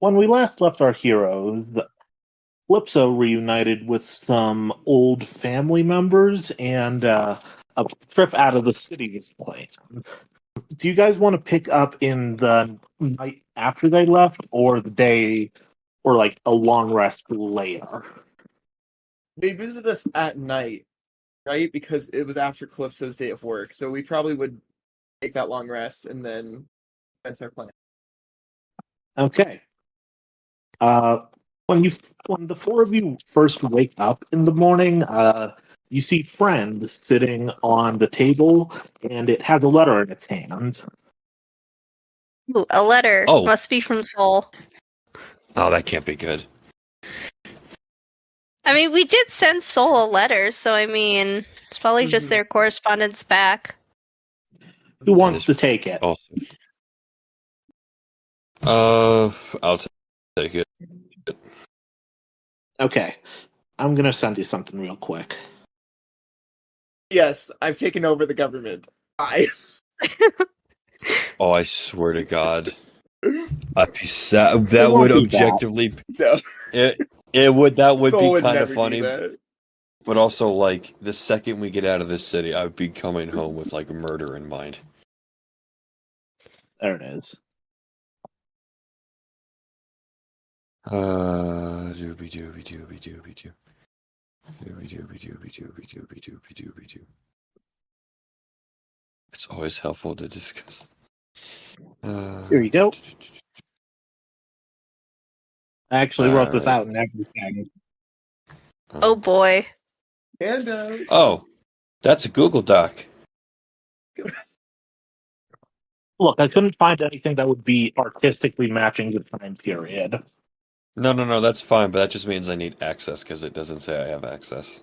When we last left our heroes, Calypso reunited with some old family members, and a trip out of the city was planned. Do you guys want to pick up in the night after they left, or the day, or like a long rest later? They visited us at night, right? Because it was after Calypso's day of work, so we probably would take that long rest and then that's our plan. Okay. Uh, when the four of you first wake up in the morning, you see Friend sitting on the table, and it has a letter in its hand. Ooh, a letter. Oh. Must be from Soul. Oh, that can't be good. I mean, we did send Soul a letter, so I mean, it's probably just their correspondence back. Who wants to take it? Oh. I'll take it. Okay. I'm gonna send you something real quick. Yes, I've taken over the government. Oh, I swear to God. I'd be sad. That won't would do objectively No. it would Soul be kind never of do funny. that. But also, like, the second we get out of this city, I would be coming home with, like, murder in mind. There it is. Doobie doobie doobie doobie doo. Doobie doobie doobie doobie doobie doobie doobie doo. It's always helpful to discuss. Here you go. I actually wrote this out and everything. Oh boy. And Oh, that's a Google Doc. Look, I couldn't find anything that would be artistically matching the time period. No, that's fine, but that just means I need access because it doesn't say I have access.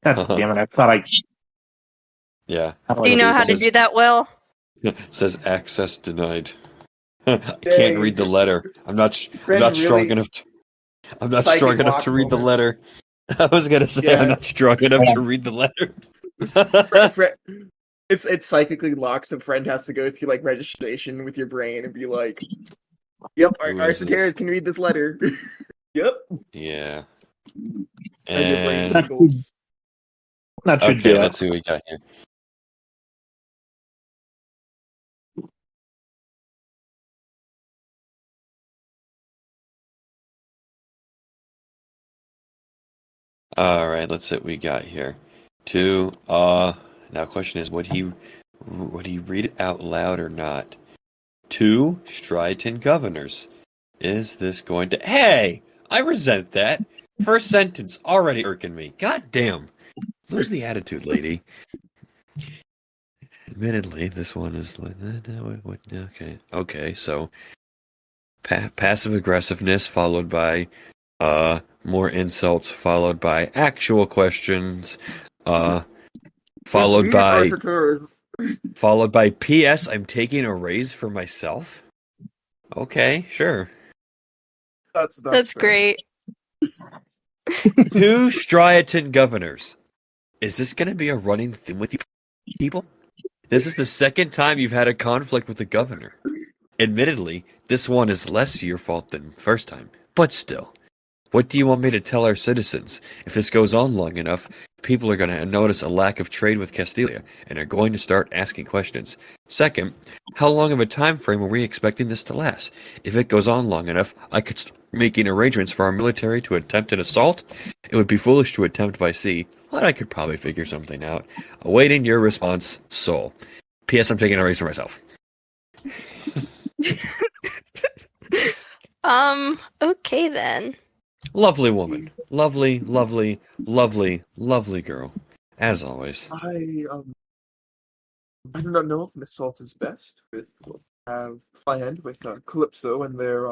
God damn it! I thought I. Yeah. Do you know how to do that well? It says access denied. I can't read the letter. I'm not strong enough to. I'm not strong enough to read the letter. I was gonna say I'm not strong enough to read the letter. It's psychically locked, so Friend has to go through like registration with your brain and be like, "Yep, our Soteras can read this letter." Yep. Yeah. And your brain And jiggles. That should okay, do let's it. see what we got here. All right, let's see what we got here. Now question is, would he read it out loud or not? 2 Striaton governors. Is this going to... Hey! I resent that. First sentence already irking me. God damn. Lose the attitude, lady. Admittedly, this one is like... Okay, so... passive aggressiveness followed by... more insults followed by actual questions. Followed by P.S. I'm taking a raise for myself. Okay, sure. That's great. 2 Striaton governors. Is this going to be a running theme with you people? This is the second time you've had a conflict with the governor. Admittedly, this one is less your fault than the first time, but still. What do you want me to tell our citizens? If this goes on long enough, people are going to notice a lack of trade with Castilia and are going to start asking questions. Second, how long of a time frame are we expecting this to last? If it goes on long enough, I could start making arrangements for our military to attempt an assault. It would be foolish to attempt by sea, but I could probably figure something out. Awaiting your response, Soul. P.S. I'm taking a raise for myself. Okay then. Lovely woman. Lovely, lovely, lovely, lovely girl. As always. I don't know if an assault is best with what we have planned with Calypso and their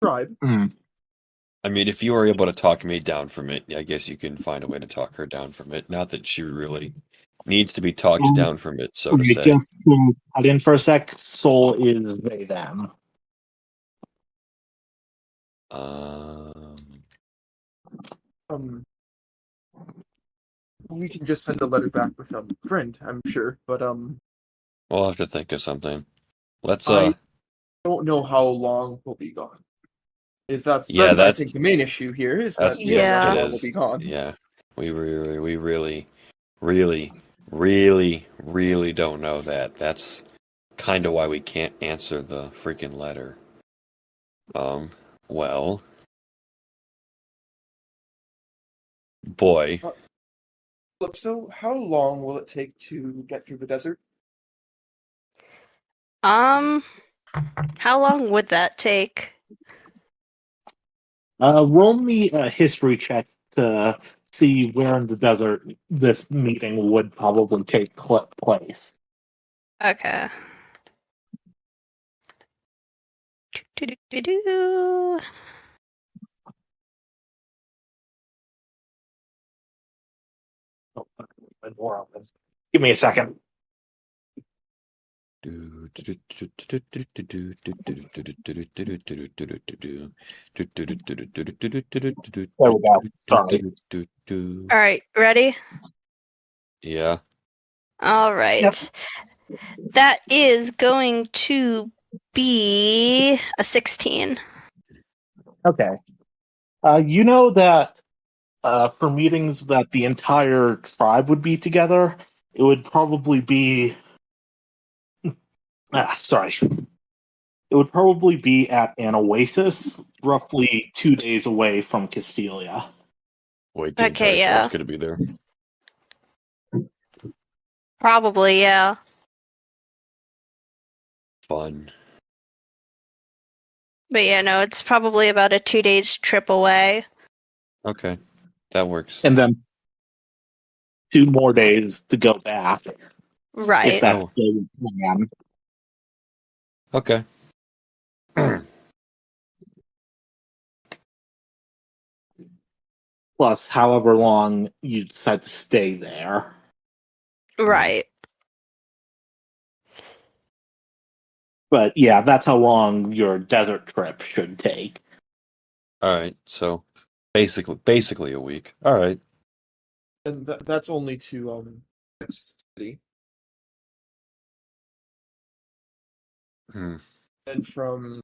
tribe. I mean, if you were able to talk me down from it, I guess you can find a way to talk her down from it. Not that she really needs to be talked down from it, so to say. Just to cut in for a sec, Soul is they, them. We can just send a letter back with Friend, I'm sure, but We'll have to think of something. Let's I don't know how long we'll be gone. That's Yeah, I that's- think the main issue here is That's that we don't know yeah, how it long is. we'll be gone. Yeah, we really don't know that. That's kind of why we can't answer the freaking letter. Well, boy, So, how long will it take to get through the desert? how long would that take? Roll me a history check to see where in the desert this meeting would probably take place. Okay. Do-do-do-do. Oh, give me a second. There we go. Sorry. All right, ready? Yeah. All right. Yep. That is going to be a 16. Okay. You know that for meetings that the entire tribe would be together, it would probably be. Sorry. It would probably be at an oasis, roughly 2 days away from Castilia. Wait, the Okay, entire yeah. tribe's gonna be there. Probably, yeah. Fun. But yeah, no, it's probably about a 2 days trip away. Okay, that works. And then 2 more days to go back, if Right. that's Oh. the plan. Okay. Plus, however long you decide to stay there. Right. But yeah, that's how long your desert trip should take. All right. So basically a week. All right. And that's only to next city. Hmm. And from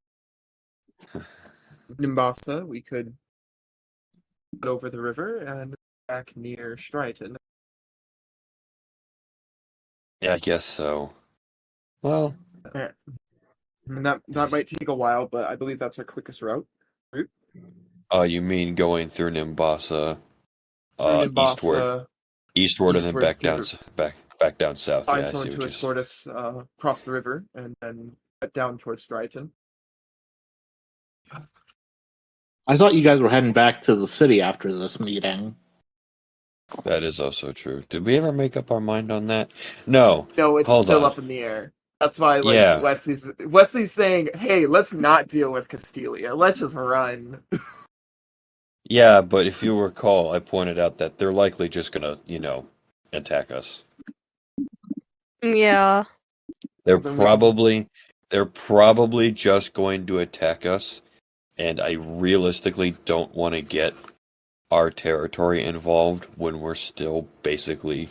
Nimbasa, we could get over the river and back near Stryton. Yeah, I guess so. Well, And that might take a while, but I believe that's our quickest route. you mean going through Nimbasa, Through eastward, Nimbasa, and then eastward back through down, the- back down south. find Yeah, I see someone what to you're. escort us across the river, and then get down towards Stryton. I thought you guys were heading back to the city after this meeting. That is also true. Did we ever make up our mind on that? No. No, it's Hold still on. up in the air. That's why, like, Yeah. Wesley's saying, "Hey, let's not deal with Castilia. Let's just run." Yeah, but if you recall, I pointed out that they're likely just gonna, attack us. Yeah. They're Then we don't- probably just going to attack us, and I realistically don't want to get our territory involved when we're still basically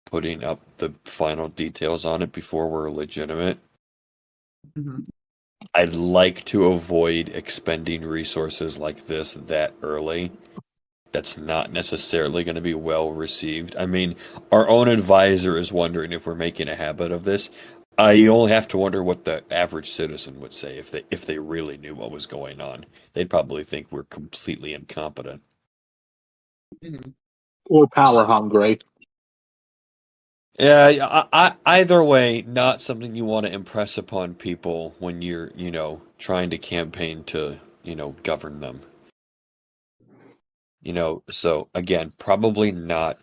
putting up the final details on it before we're legitimate. Mhm. I'd like to avoid expending resources like this that early. That's not necessarily going to be well received. I mean, our own advisor is wondering if we're making a habit of this. I only have to wonder what the average citizen would say if they really knew what was going on. They'd probably think we're completely incompetent. Mhm. Or power hungry. Yeah, either way, not something you want to impress upon people when you're, trying to campaign to, govern them. So again, probably not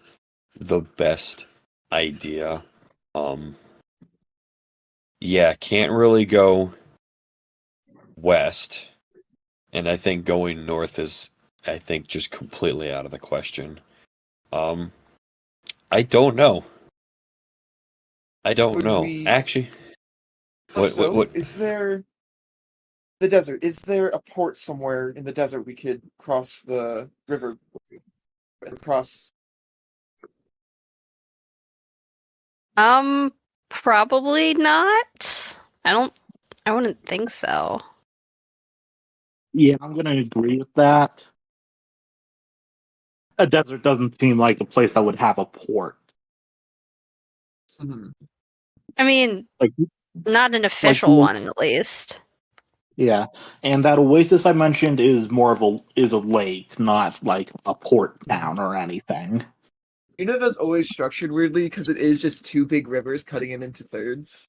the best idea. Yeah, can't really go west, and I think going north is, I think, just completely out of the question. I don't know. I don't Would know. we- Actually, what So, is there the desert? Is there a port somewhere in the desert we could cross the river and cross? Probably not. I don't I wouldn't think so. Yeah, I'm going to agree with that. A desert doesn't seem like a place that would have a port. Mhm. I mean, Like, not an official one, at least. yeah, and that oasis I mentioned is more of a lake, not like a port town or anything. Unova's always structured weirdly because it is just two big rivers cutting it into thirds.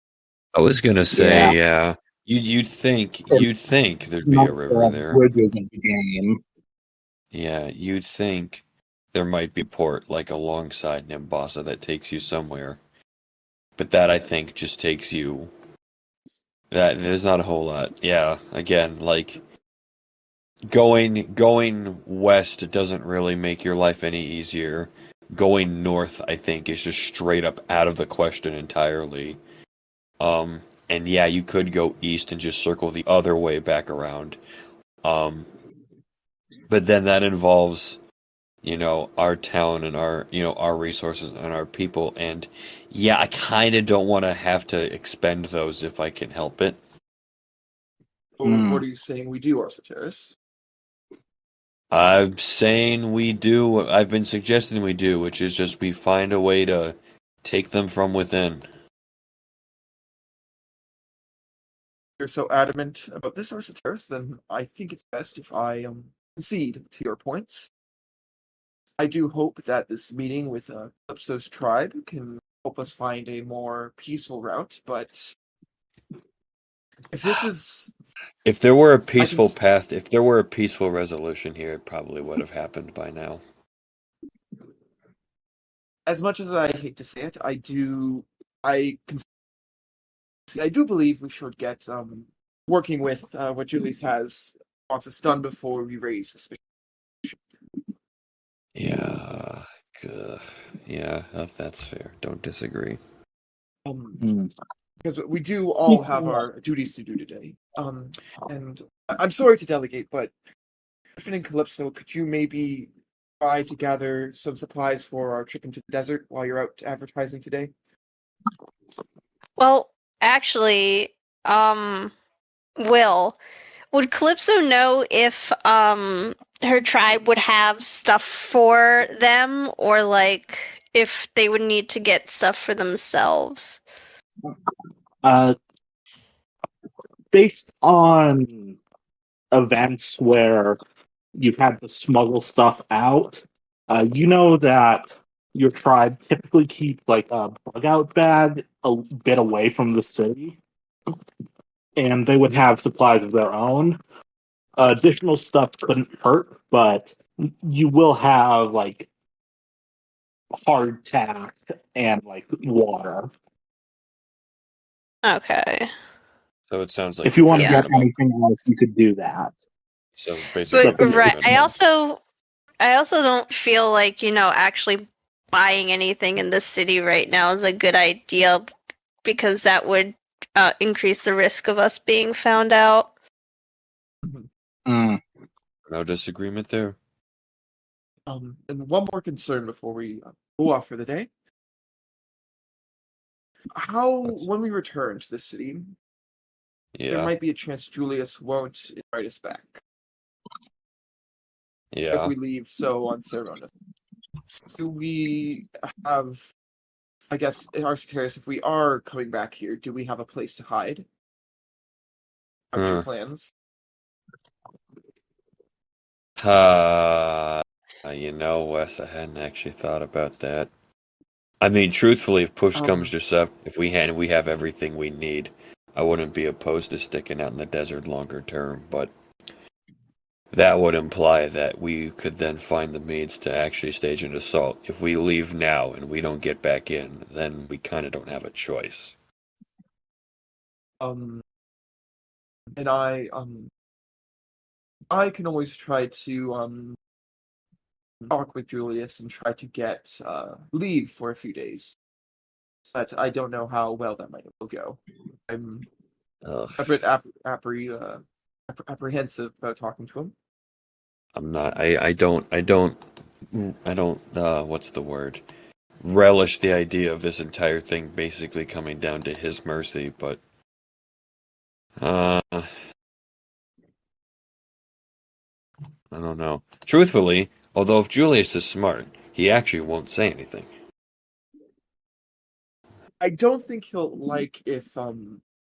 I was gonna say, yeah. You'd think there'd be a river there. Bridges in the game. Yeah, you'd think there might be a port like alongside Nimbasa that takes you somewhere. But that I think just takes you that there's not a whole lot. Yeah, again, like going west doesn't really make your life any easier. Going north, I think, is just straight up out of the question entirely. And yeah, you could go east and just circle the other way back around. But then that involves, our town and our resources and our people. And yeah, I kind of don't want to have to expend those if I can help it. What are you saying we do, Arsoteris? I'm saying we do. I've been suggesting we do, which is just we find a way to take them from within. You're so adamant about this, Arsoteris, then I think it's best if I concede to your points. I do hope that this meeting with Calypso's tribe can help us find a more peaceful route, but if this is If there were a peaceful s- path, if there were a peaceful resolution here, it probably would have happened by now. as much as I hate to say it, I do believe we should get working with what Julius wants us done before we raise suspicion. Yeah, yeah, that's fair. Don't disagree. Because we do all have our duties to do today. And I'm sorry to delegate, but Griffin and Calypso, could you maybe try to gather some supplies for our trip into the desert while you're out advertising today? Well, actually, would Calypso know if her tribe would have stuff for them, or like if they would need to get stuff for themselves? Based on events where you've had to smuggle stuff out, you know that your tribe typically keep like a bug out bag a bit away from the city, and they would have supplies of their own. Additional stuff couldn't hurt, but you will have like hardtack and like water. Okay. So it sounds like If you want to Yeah. get anything else, you could do that. So basically, But right, I I also don't feel like, actually buying anything in this city right now is a good idea, because that would increase the risk of us being found out. Mm. no disagreement there. And one more concern before we go off for the day. When we return to the city, there Yeah, might be a chance Julius won't invite us back if yeah. we leave so unceremoniously. Do we have, I guess, Arsoteris, if we are coming back here, do we have a place to hide? Have your plans? Wes, I hadn't actually thought about that. I mean, truthfully, if push comes to shove, if we have everything we need, I wouldn't be opposed to sticking out in the desert longer term, but that would imply that we could then find the means to actually stage an assault. If we leave now and we don't get back in, then we kind of don't have a choice. And I can always try to talk with Julius and try to get leave for a few days. But I don't know how well that might go. I'm a bit apprehensive about talking to him. I'm not. I don't. What's the word? Relish the idea of this entire thing basically coming down to his mercy, but I don't know. Truthfully, although if Julius is smart, he actually won't say anything. I don't think he'll like if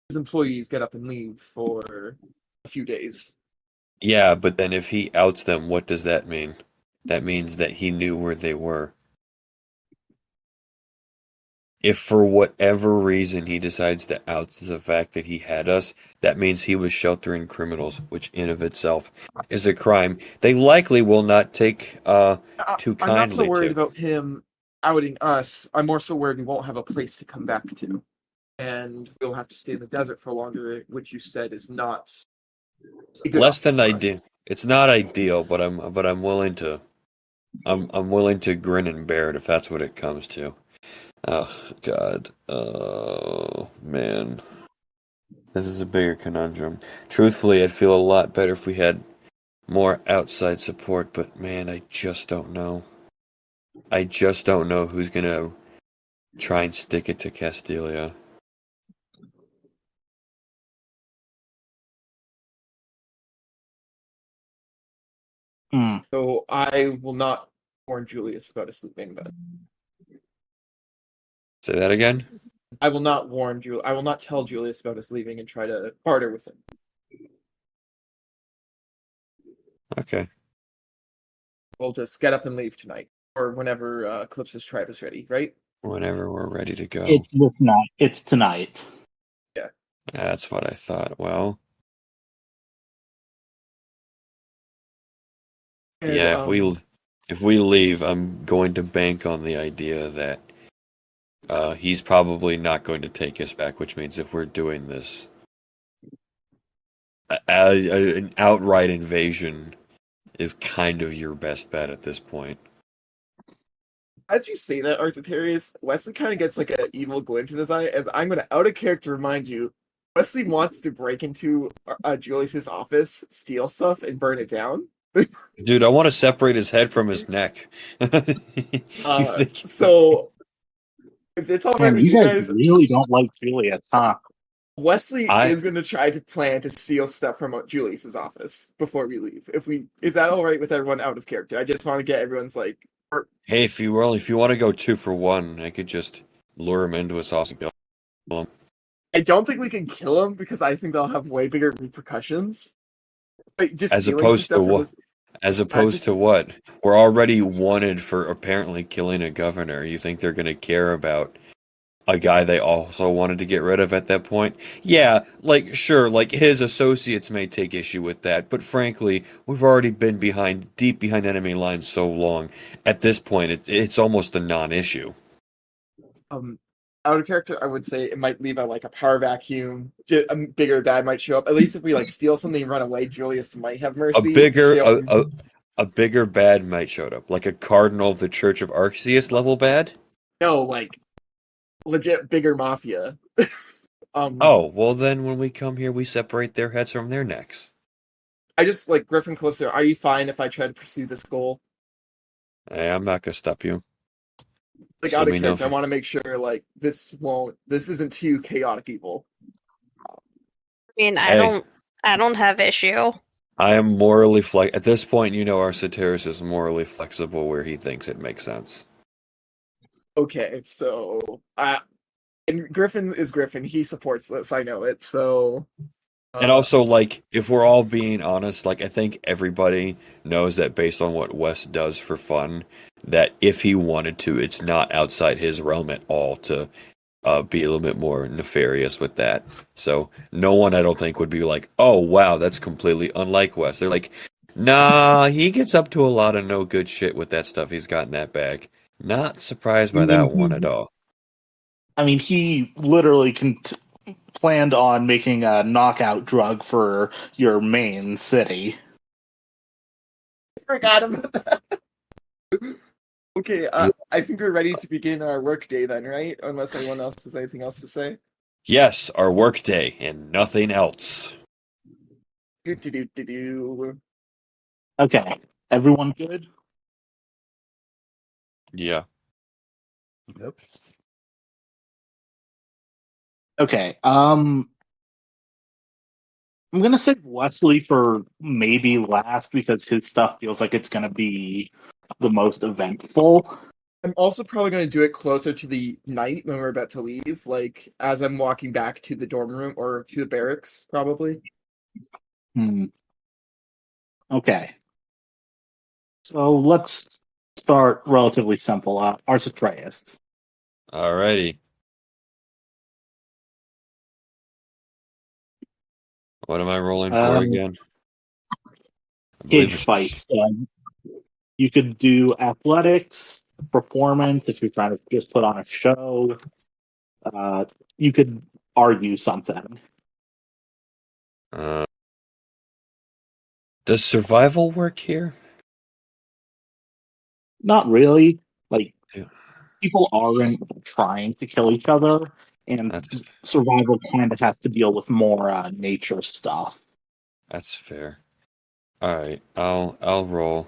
his employees get up and leave for a few days. Yeah, but then if he outs them, what does that mean? That means that he knew where they were. If for whatever reason he decides to out the fact that he had us, that means he was sheltering criminals, which in of itself is a crime they likely will not take too I'm not so kindly worried to. about him outing us. I'm more so worried we won't have a place to come back to, and we'll have to stay in the desert for longer, which you said is not a good Less option than for ideal. us. It's not ideal, but I'm willing to I'm willing to grin and bear it if that's what it comes to. Oh God. Oh man. This is a bigger conundrum. Truthfully, I'd feel a lot better if we had more outside support, but man, I just don't know. I just don't know who's gonna try and stick it to Castilia. Hmm. So I will not warn Julius about his sleeping bed. Say that again? I will not warn Julius. I will not tell Julius about us leaving and try to barter with him. Okay. We'll just get up and leave tonight, or whenever Eclipse's tribe is ready. Right? Whenever we're ready to go. It's this night. It's tonight. Yeah. That's what I thought. Well, And yeah, if we leave, I'm going to bank on the idea that he's probably not going to take us back, which means if we're doing this, an outright invasion is kind of your best bet at this point. as you say that, Arcitarius, Wesley kind of gets like an evil glint in his eye, and I'm going to out of character remind you. Wesley wants to break into Julius's office, steal stuff, and burn it down. Dude, I want to separate his head from his neck. You think? So if it's all right Man, with you you guys guys, really don't like Juliet, huh? Wesley I is going to try to plan to steal stuff from Julius's office before we leave. Is that all right with everyone out of character? I just want to get everyone's like. Hey, if you want to go 2 for 1, I could just lure him into a sauce and kill him. I don't think we can kill him because I think they'll have way bigger repercussions. But just As stealing some opposed to stuff from what? his. As opposed to what? We're already wanted for apparently killing a governor. You think they're going to care about a guy they also wanted to get rid of at that point? Yeah, like sure, like his associates may take issue with that, but frankly, we've already been deep behind enemy lines so long. At this point, it's almost a non-issue. um Out of character, I would say it might leave out like a power vacuum. A bigger bad might show up. At least if we like steal something and run away, Julius might have A mercy. bigger a bigger bad might show up, like a cardinal of the Church of Arceus level bad. No, like legit bigger mafia. Oh, well then when we come here, we separate their heads from their necks. I just like Griffin Calypso. Are you fine if I try to pursue this goal? Hey, I'm not gonna stop you. Like Just out let of me know character, I want to make sure like this isn't too chaotic evil. I mean, Hey. I don't have issue. I am morally at this point, our Soteris is morally flexible where he thinks it makes sense. Okay, so and Griffin is Griffin. He supports this. I know it. So And also, like, if we're all being honest, like, I think everybody knows that based on what Wes does for fun, that if he wanted to, it's not outside his realm at all to be a little bit more nefarious with that. So no one, I don't think, would be like, "Oh, wow, that's completely unlike Wes." They're like, "Nah, he gets up to a lot of no good shit with that stuff he's got in that bag." Not surprised by that one at all. I mean, he literally planned on making a knockout drug for your main city. forgot about that. Okay, I think we're ready to begin our work day then, right? Unless anyone else has anything else to say. Yes, our workday and nothing else. Do. Okay, everyone good? Yeah. Yep. Okay. I'm gonna save Wesley for maybe last because his stuff feels like it's gonna be the most eventful. I'm also probably going to do it closer to the night when we're about to leave, like as I'm walking back to the dorm room or to the barracks, probably. Hmm. Okay. So let's start relatively simple. Arcitreus. Alrighty. What am I rolling for again? I believe Cage it's fights. You could do athletics, performance if you're trying to just put on a show. You could argue something. Uh, does survival work here? Not really. Like Yeah. people aren't trying to kill each other, and That's survival kind of has to deal with more nature stuff. fair. Alright, I'll roll.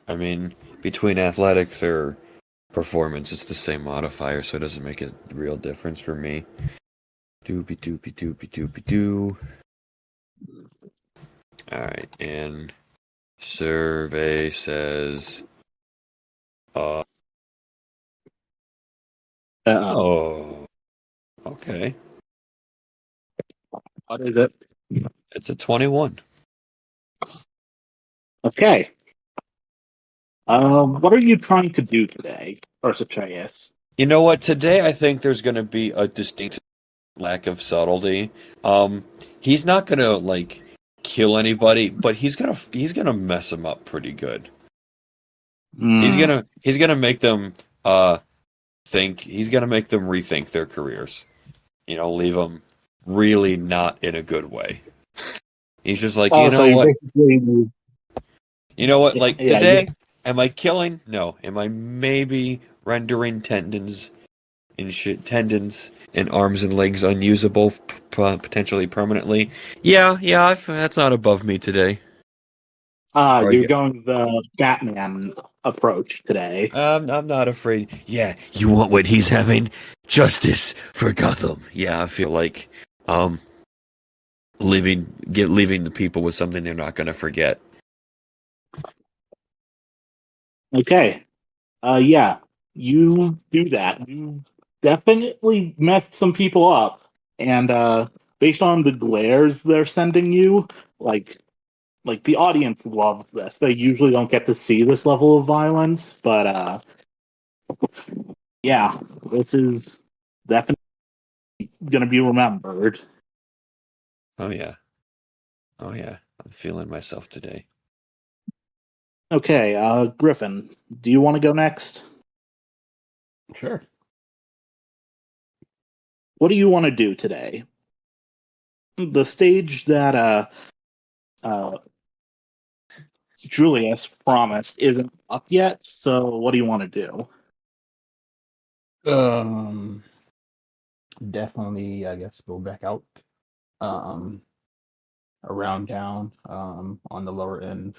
I mean, between athletics or performance, it's the same modifier, so it doesn't make a real difference for me. Doopy doopy doopy doopy doo. Alright, and survey says uh Uh, oh, okay. what is it? It's a 21. Okay. What are you trying to do today, Arcitreus? You know what? Today I think there's going to be a distinct lack of subtlety. He's not going to like kill anybody, but he's going to mess them up pretty good. Hmm. He's going to make them he's going to make them rethink their careers. You know, leave them really not in a good way. He's just like, Oh, "You so know you're what? basically You know what? Like yeah. You, today, am I killing? No. Am I maybe rendering tendons and arms and legs unusable, potentially permanently? Yeah, that's not above me today. Or you're going the Batman approach today. I'm not afraid. Yeah, you want what he's having? Justice for Gotham. Yeah, I feel like um leaving the people with something they're not going to forget. Okay. Yeah, you do that. You definitely messed some people up, and based on the glares they're sending you, like the audience loves this. They usually don't get to see this level of violence, but yeah, this is definitely gonna be remembered. Oh yeah. Oh yeah. I'm feeling myself today. Okay, Griffin, do you want to go next? Sure. What do you want to do today? The stage that uh Julius promised isn't up yet, so what do you want to do? Um, Definitely, I guess, go back out, um, around town, on the lower end,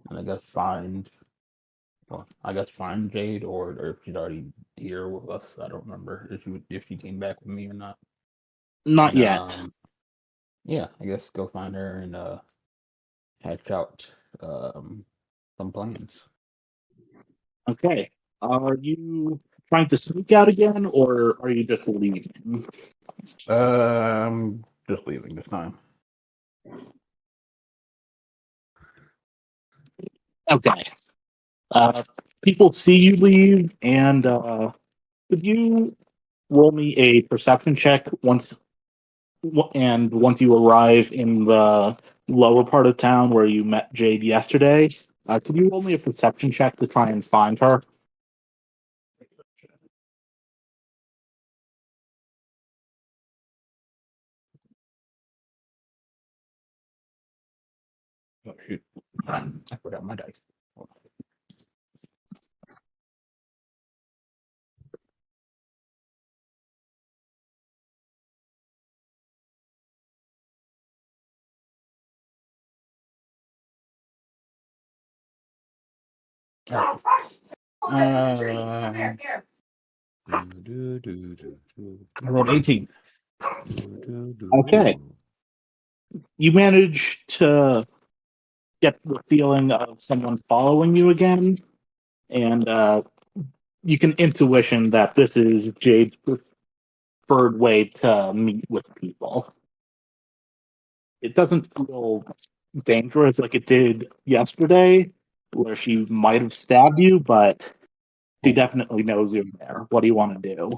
and I guess find Jade, or if she's already here with us. I don't remember if she came back with me or not. Not And yet. yeah, I guess go find her and hatch out some plans. Okay. Are you trying to sneak out again, or are you just leaving? I'm just leaving this time. Okay. Uh, People see you leave, and could you roll me a perception check once you arrive in the lower part of town where you met Jade yesterday? Could you roll me a perception check to try and find her? Oh, shoot. I forgot my dice. I rolled 18. Okay. You manage to get the feeling of someone following you again, and you can intuition that this is Jade's preferred way to meet with people. It doesn't feel dangerous like it did yesterday, where she might have stabbed you, but she definitely knows you're there. What do you want to do?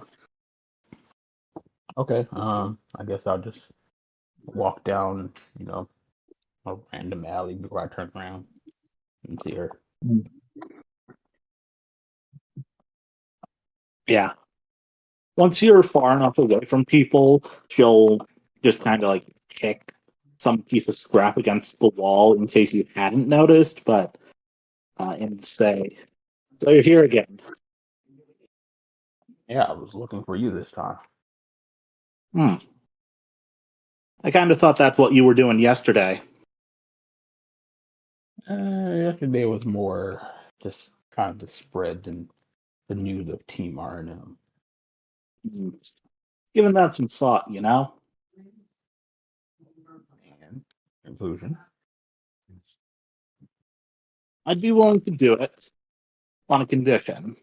Okay. I guess I'll just walk down, a random alley before I turn around and see her. Yeah. Once you're far enough away from people, she'll just kind of like kick some piece of scrap against the wall in case you hadn't noticed, but and say, "So you're here again." Yeah, I was looking for you this time. Hmm. I kind of thought that's what you were doing yesterday. Yesterday was more just kind of spread the news of Team R&M. Hmm. Giving that some thought, you know. And conclusion. I'd be willing to do it on a condition.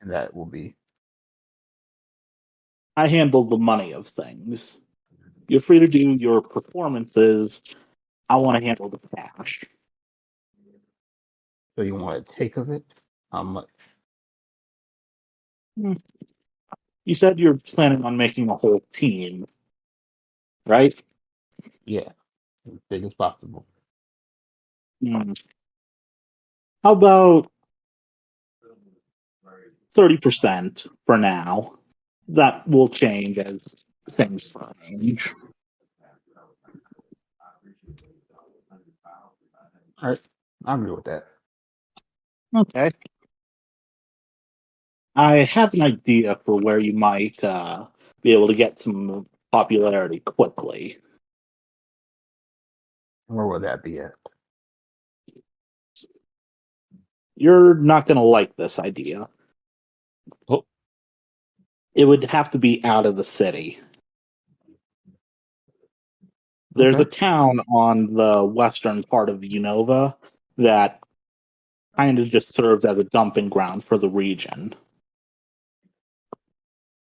And that will be I handle the money of things. You're free to do your performances. I want to handle the cash. so you want to take of it? How much? Hmm. You said you're planning on making a whole team, right? Yeah, as big as possible. Hmm. How about 30% for now? That will change as things change. All right, I agree with that. Okay. I have an idea for where you might be able to get some popularity quickly. Where would that be at? You're not going to like this idea. Oh, It would have to be out of the city. There's a Okay. town on the western part of Unova that kind of just serves as a dumping ground for the region.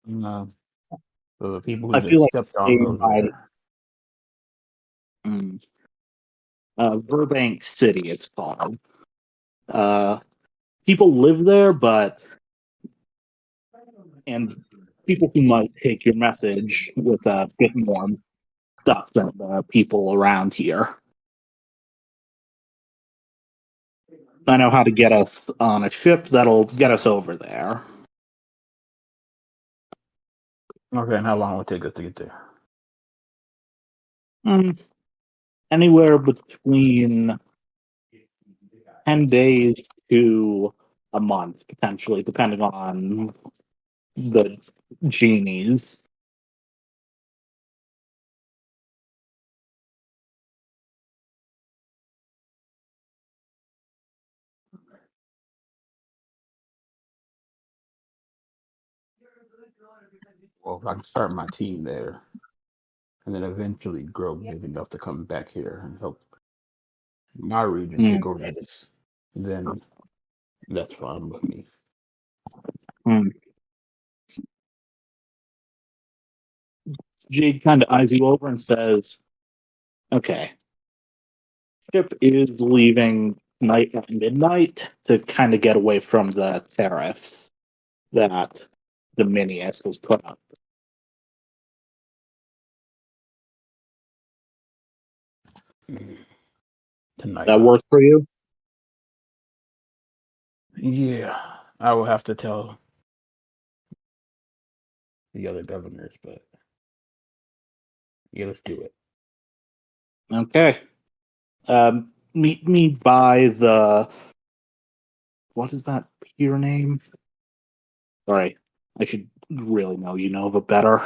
No. So the people I who feel get like stepped on they goes might. there. Mm, Burbank City, it's called. Uh, People live there, and people who might take your message with a bit more stuff than the people around here. I know how to get us on a ship that'll get us over there. Okay, and how long will it take us to get there? Mm, Anywhere between 10 days to a month, potentially, depending on the genies. Well, if I can start my team there, and then eventually grow big enough to come back here and help my region Mm, take over this, then that's fine with me. mm. Jade kind of eyes you over and says, "Okay, ship is leaving tonight at midnight to kind of get away from the tariffs that the Minius has put up. Tonight, That huh? work for you?" Yeah, I will have to tell the other governors, but yeah, let's do it. Okay. Meet me by the. What is that pier name? Sorry, I should really know Unova better.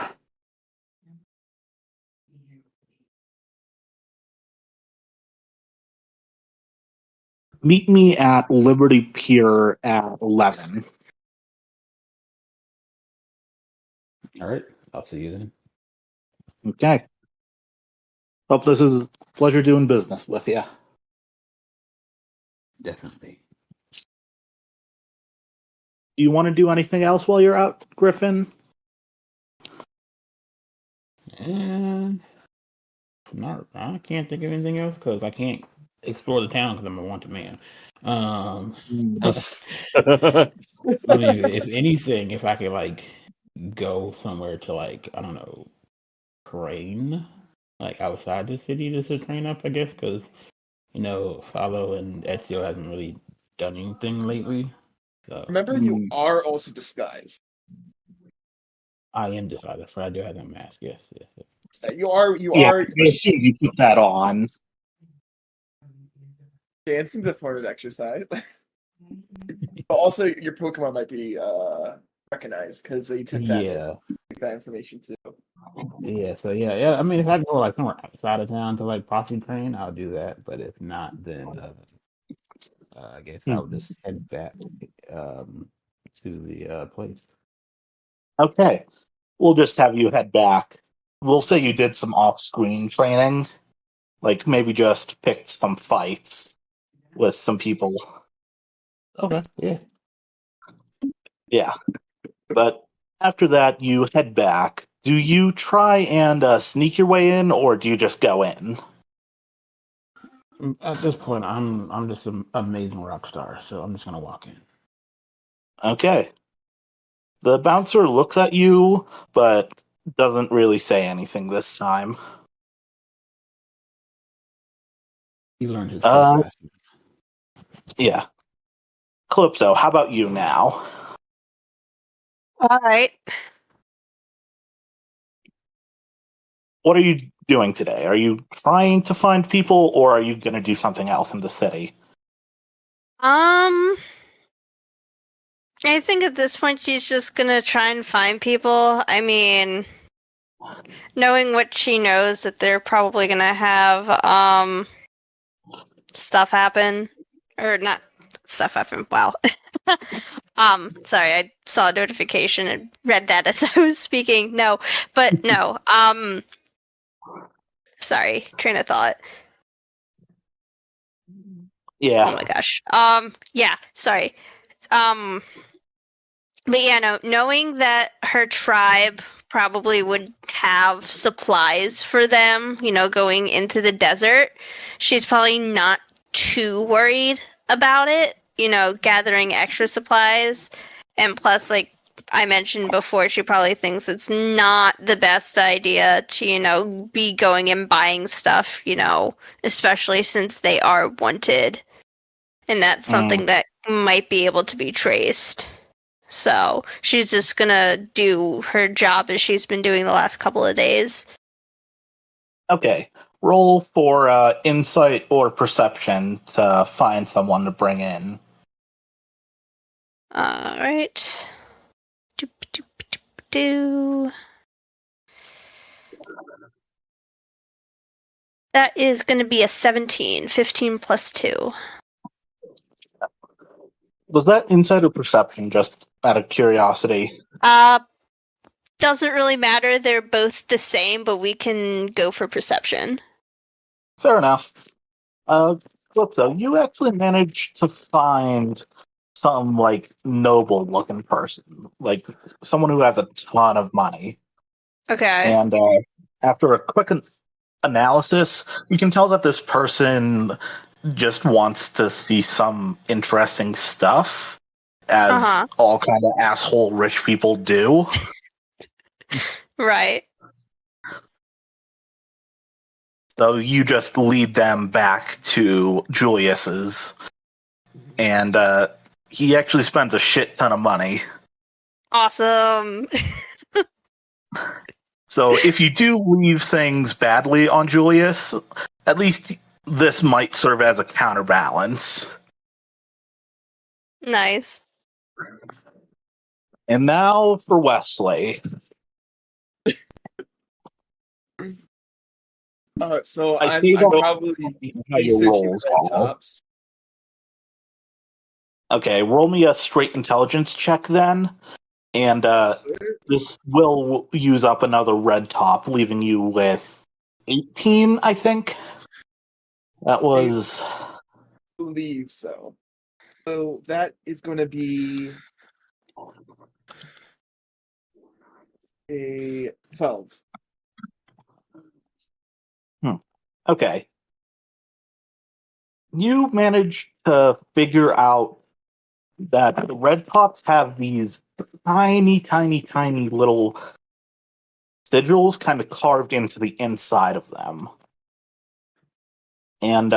Meet me at Liberty Pier at 11. All right, I'll see you then. Okay. Hope this is a pleasure doing business with you. Definitely. Do you want to do anything else while you're out, Griffin? And I can't think of anything else because I can't explore the town because I'm a wanted man. I mean, if anything, if I could like go somewhere to like I don't know, train like outside the city just to train up, I guess, because Follow and Ezio hasn't really done anything lately. So Remember, you are also disguised. I am decided for I do have a mask. Yes. You are. I assume you put that on. Dancing's a form of exercise. But also, your Pokemon might be recognized because they took that information too. Yeah. So yeah. I mean, if I go like somewhere outside of town to like possibly train, I'll do that. But if not, then I guess I'll just head back to the place. Okay. We'll just have you head back. We'll say you did some off-screen training. Like, maybe just picked some fights with some people. Okay. Yeah. Yeah. But after that, you head back. Do you try and sneak your way in, or do you just go in? At this point, I'm just an amazing rock star, so I'm just gonna walk in. Okay. The bouncer looks at you, but doesn't really say anything this time. He learned his lesson. Yeah. Calypso, how about you now? All right. What are you doing today? Are you trying to find people, or are you going to do something else in the city? I think at this point she's just gonna try and find people. I mean, knowing what she knows, that they're probably gonna have stuff happen, or not stuff happen. Wow. Sorry, I saw a notification and read that as I was speaking. No, but no. Sorry, train of thought. Yeah. Oh my gosh. Yeah, sorry. But yeah, no, knowing that her tribe probably would have supplies for them, going into the desert, she's probably not too worried about it, gathering extra supplies. And plus, like I mentioned before, she probably thinks it's not the best idea to, be going and buying stuff, especially since they are wanted. And that's something that might be able to be traced. So she's just gonna do her job as she's been doing the last couple of days. Okay. Roll for insight or perception to find someone to bring in. Alright. Do. That is going to be a 17. 15 plus 2. Was that insight or perception, just out of curiosity? Doesn't really matter. They're both the same, but we can go for perception. Fair enough. Calypso, you actually managed to find some, noble-looking person. Like, someone who has a ton of money. Okay. And after a quick analysis, you can tell that this person just wants to see some interesting stuff, as all kind of asshole rich people do. Right. So you just lead them back to Julius's, and he actually spends a shit ton of money. Awesome. So if you do leave things badly on Julius, at least this might serve as a counterbalance. Nice. And now for Wesley. So I I'm see that probably how your researching rolls red are. tops. Okay, roll me a straight intelligence check then, and this will use up another red top, leaving you with 18, I think. That was believe so. So that is going to be a 12. okay. You managed to figure out that the red tops have these tiny, tiny, tiny little sigils kind of carved into the inside of them. And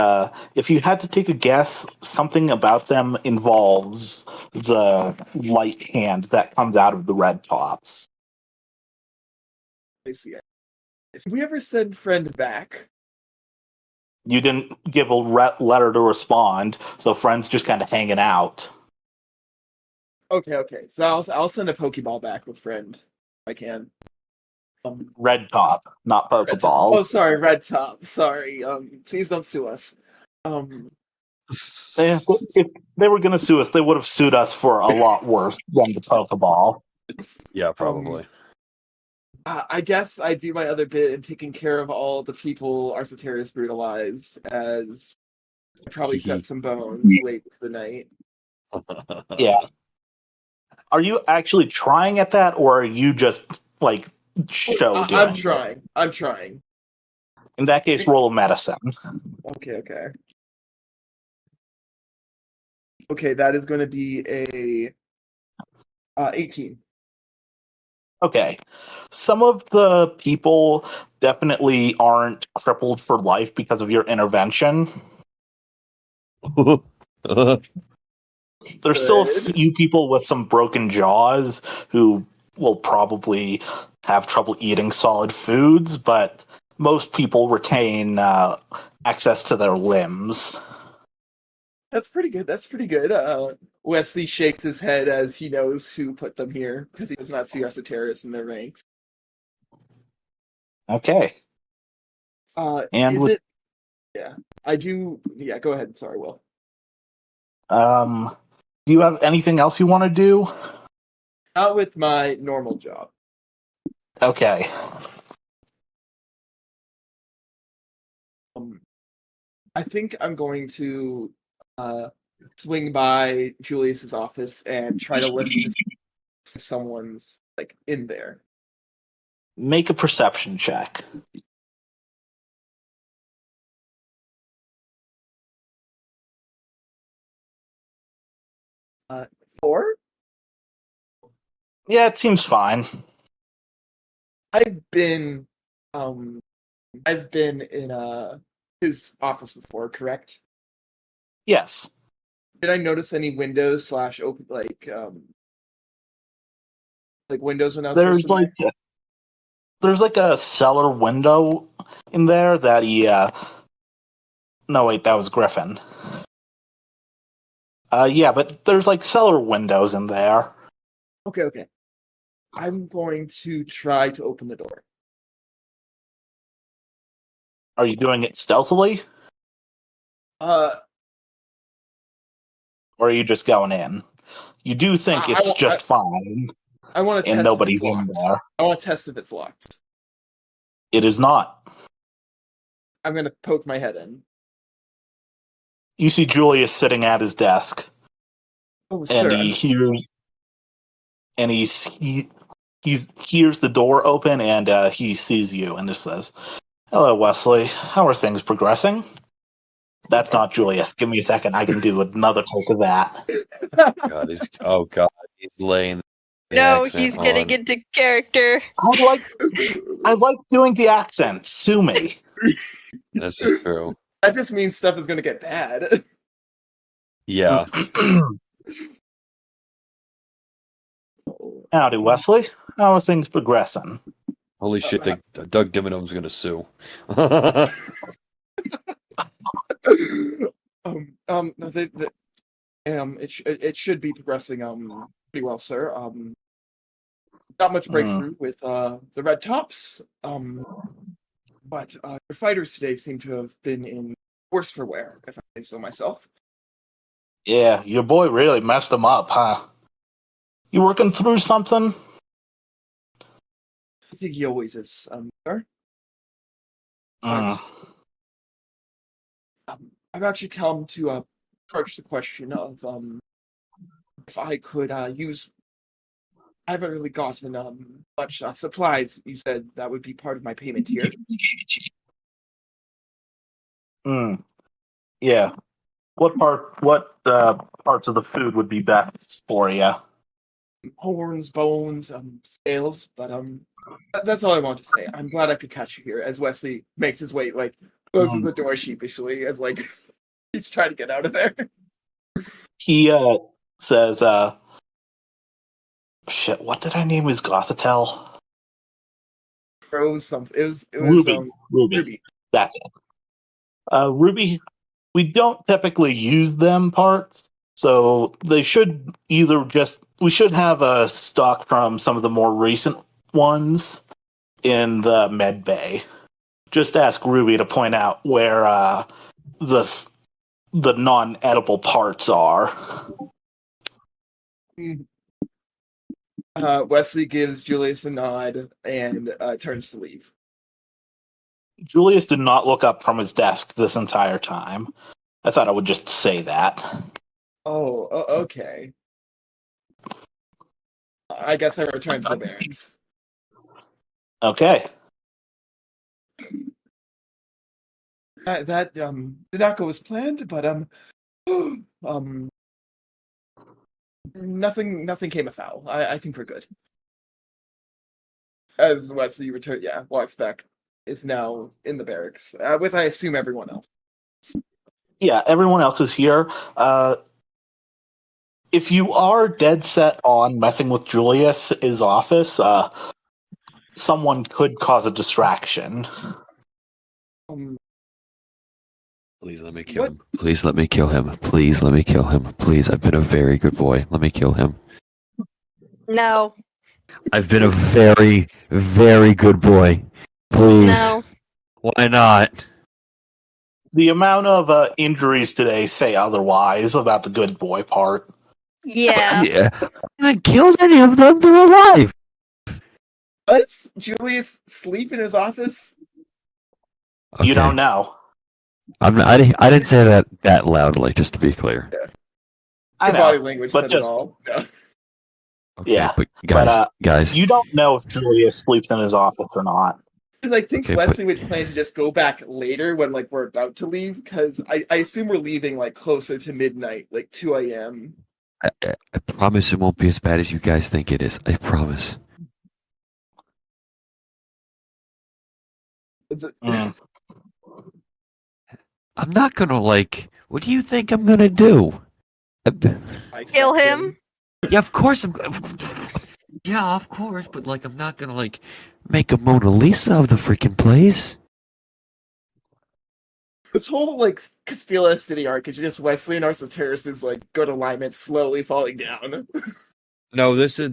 if you had to take a guess, something about them involves the light hand that comes out of the red tops. I see. Did we ever send friend back? You didn't give a letter to respond, so friend's just kind of hanging out. Okay. So I'll send a Pokeball back with friend if I can. Red top, not Red top. Pokeballs. Oh, sorry, red top. Sorry. Please don't sue us. If they were going to sue us, they would have sued us for a lot worse than the Pokeball. Yeah, probably. I guess I do my other bit in taking care of all the people Arcetarius brutalized, as I probably set some bones late into the night. Yeah. Are you actually trying at that, or are you just, like, show doing I'm trying. it? I'm trying. In that case, roll a medicine. Okay. Okay, that is going to be a 18. Okay. Some of the people definitely aren't crippled for life because of your intervention. There's still a Good. few people with some broken jaws who will probably have trouble eating solid foods, but most people retain access to their limbs. That's pretty good. Wesley shakes his head as he knows who put them here, because he does not see Arcetarius in their ranks. Okay. And Is with it? Yeah, I do. Yeah, go ahead. Sorry, Will. do you have anything else you want to do? Not with my normal job. Okay. I think I'm going to swing by Julius's office and try to listen to if someone's like in there. Make a perception check. Uh, 4? Yeah, it seems fine. I've been in his office before, correct? Yes. Did I notice any windows slash open like windows when I was first There's in there? there's like a cellar window in there that he no wait, that was Griffin. Yeah, but there's like cellar windows in there. Okay. I'm going to try to open the door. Are you doing it stealthily? Uh, Or are you just going in? You do think I- it's I- just fine I want to and test if nobody's it's in locked. there. I want to test if it's locked. It is not. I'm going to poke my head in. You see Julius sitting at his desk, Oh, and sir. he hears the door open, and he sees you, and just says, "Hello, Wesley. How are things progressing?" That's not Julius. Give me a second. I can do another take of that. God, he's laying the No, accent he's getting on. into character. I like doing the accent. Sue me. This is true. That just means stuff is going to get bad. Yeah. Howdy, Wesley. How are things progressing? Holy shit, Doug Dimmadum's gonna sue. No, it should be progressing pretty well, sir. Not much breakthrough with the red tops. But your fighters today seem to have been in worse for wear, if I say so myself. Yeah, your boy really messed him up, huh? You working through something? I think he always is, sir. Mm. I've actually come to approach the question of if I could use. I haven't really gotten much supplies. You said that would be part of my payment here. Mm. Yeah. What parts of the food would be best for you? Horns, bones, scales, but that's all I want to say. I'm glad I could catch you here. As Wesley makes his way, like closes the door sheepishly, as like he's trying to get out of there. He says, "Shit, what did I name his Gothatel? Throws something. It was Ruby. Ruby. Ruby. That's it. Ruby. We don't typically use them parts, so they should either just we should have a stock from some of the more recent ones in the med bay. Just ask Ruby to point out where the non-edible parts are." Wesley gives Julius a nod and turns to leave. Julius did not look up from his desk this entire time. I thought I would just say that. Okay. I guess I return to the barracks. Okay. That did not go as planned, but nothing came afoul. I think we're good. As Wesley walks back, is now in the barracks with I assume everyone else. Yeah, everyone else is here. If you are dead set on messing with Julius's office, someone could cause a distraction. Please let me kill him. Please let me kill him. Please let me kill him. Please, I've been a very good boy. Let me kill him. No. I've been a very, very good boy. Please. No. Why not? The amount of injuries today say otherwise about the good boy part. Yeah. Yeah. I haven't killed any of them. They're alive. Does Julius sleep in his office? Okay. You don't know. I didn't say that loudly, just to be clear. Yeah. I Your know, body language but said just- it all. Yeah. Okay, Yeah, but guys, you don't know if Julius sleeps in his office or not. I think Okay, Wesley would plan to just go back later when like we're about to leave, because I assume we're leaving like closer to midnight, like 2 a.m. I promise it won't be as bad as you guys think it is. I promise. Mm. I'm not gonna what do you think I'm gonna do? Kill him? Yeah, of course yeah, of course, but I'm not gonna make a Mona Lisa of the freaking place. This whole like Castilla City arc is just Wesley and Arsateris' like good alignment slowly falling down. No, this is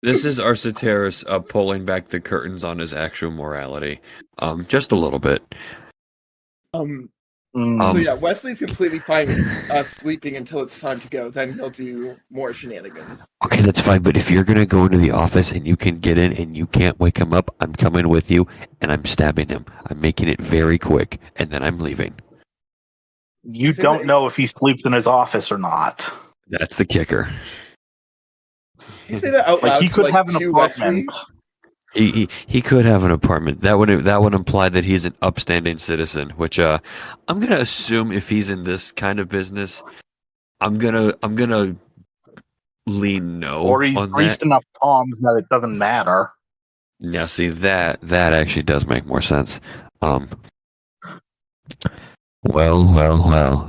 Arsateris pulling back the curtains on his actual morality. Just a little bit. So yeah, Wesley's completely fine with sleeping until it's time to go. Then he'll do more shenanigans. Okay, that's fine, but if you're gonna go into the office and you can get in and you can't wake him up, I'm coming with you and I'm stabbing him. I'm making it very quick, and then I'm leaving. You don't know if he sleeps in his office or not. That's the kicker. You say that out Like loud he could to, have an to Wesley. apartment. He could have an apartment. That would imply that he's an upstanding citizen, which I'm gonna assume if he's in this kind of business, I'm gonna lean no Or he's on greased that. enough palms that it doesn't matter. Yeah, see that actually does make more sense. Well.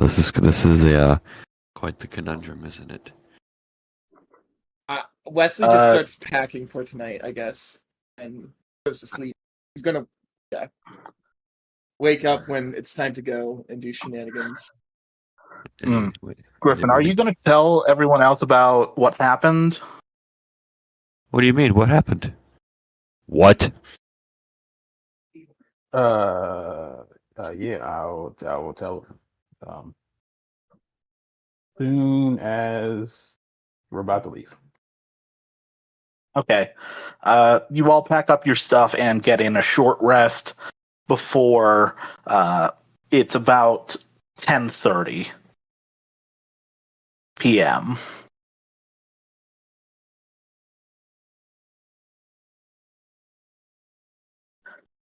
This is a quite the conundrum, isn't it? Wesley just starts packing for tonight, I guess, and goes to sleep. He's gonna wake up when it's time to go and do shenanigans. Griffin, are you going to tell everyone else about what happened? What do you mean? What happened? What? Yeah, I will tell soon as we're about to leave. Okay. You all pack up your stuff and get in a short rest. before it's about 10:30 p.m.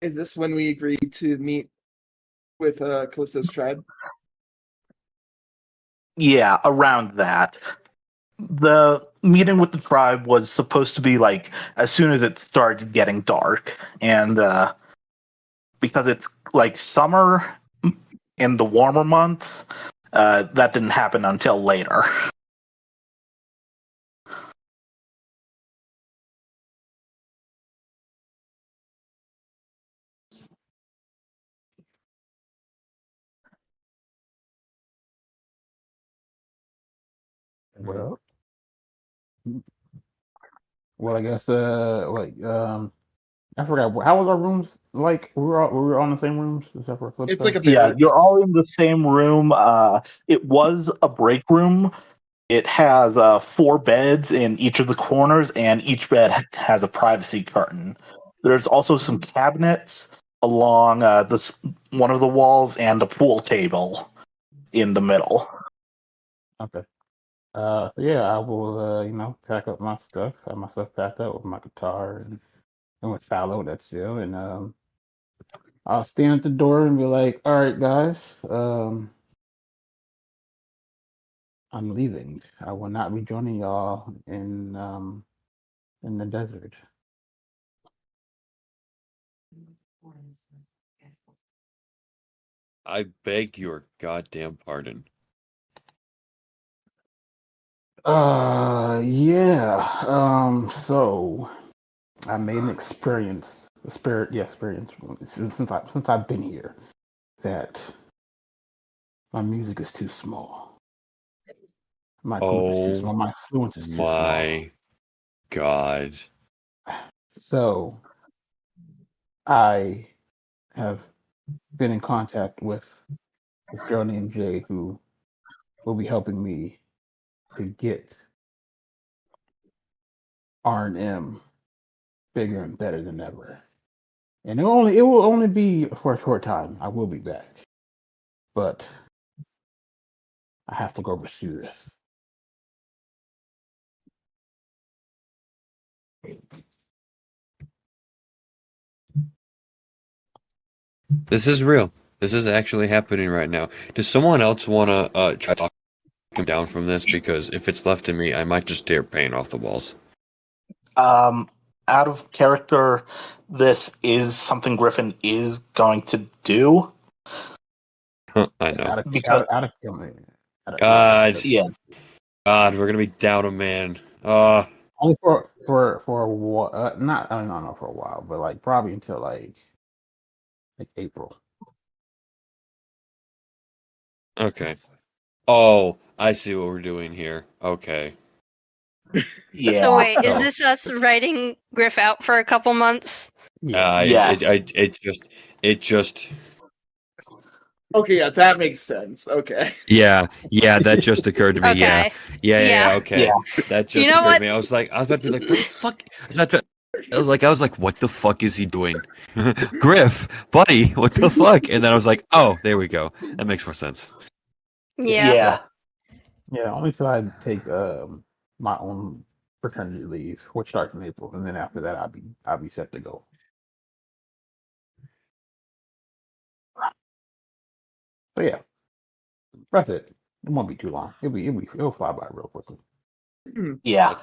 Is this when we agreed to meet with Calypso's tribe? Yeah, around that. The meeting with the tribe was supposed to be like as soon as it started getting dark, and because it's like summer in the warmer months, that didn't happen until later. Well, I guess I forgot how was our rooms like. We were on the same rooms except for It's Calypso. like a Yeah, barracks. you're all in the same room. It was a break room. It has 4 beds in each of the corners, and each bed has a privacy curtain. There's also some cabinets along this one of the walls and a pool table in the middle. Okay. Yeah, I will. Pack up my stuff. Have my stuff packed up with my guitar and with Fallow. That's chill. And I'll stand at the door and be like, "All right, guys. I'm leaving. I will not be joining y'all in the desert." I beg your goddamn pardon. Yeah. So I made an experience, experience since I've been here that my music is too small. My group is too Oh small. My influence is too small. my god. So I have been in contact with this girl named Jay who will be helping me to get R&M bigger and better than ever. And it will only be for a short time. I will be back. But I have to go pursue this. This is real. This is actually happening right now. Does someone else want to try to talk him down from this? Because if it's left to me, I might just tear paint off the walls. Out of character, this is something Griffin is going to do. I know. Because Out of killing. God. yeah, God, we're gonna be down a man. Only for a while. Not I don't know for a while, but like probably until like April. Okay. Oh, I see what we're doing here. Okay. yeah. So wait, is so- this us writing Griff out for a couple months? Yeah. Yes. It just. Okay, yeah, that makes sense. Okay. Yeah, that just occurred to me. Okay. Yeah. Yeah. Okay, that just You know occurred what? to me. I was about to be like, what the fuck? I was like, what the fuck is he doing? Griff, buddy, what the fuck? And then I was like, oh, there we go. That makes more sense. Yeah. Yeah. Yeah, only till I take my own paternity leave, which starts in April, and then after that I'll be set to go. So yeah, that's it. It won't be too long. It'll fly by real quickly. Yeah.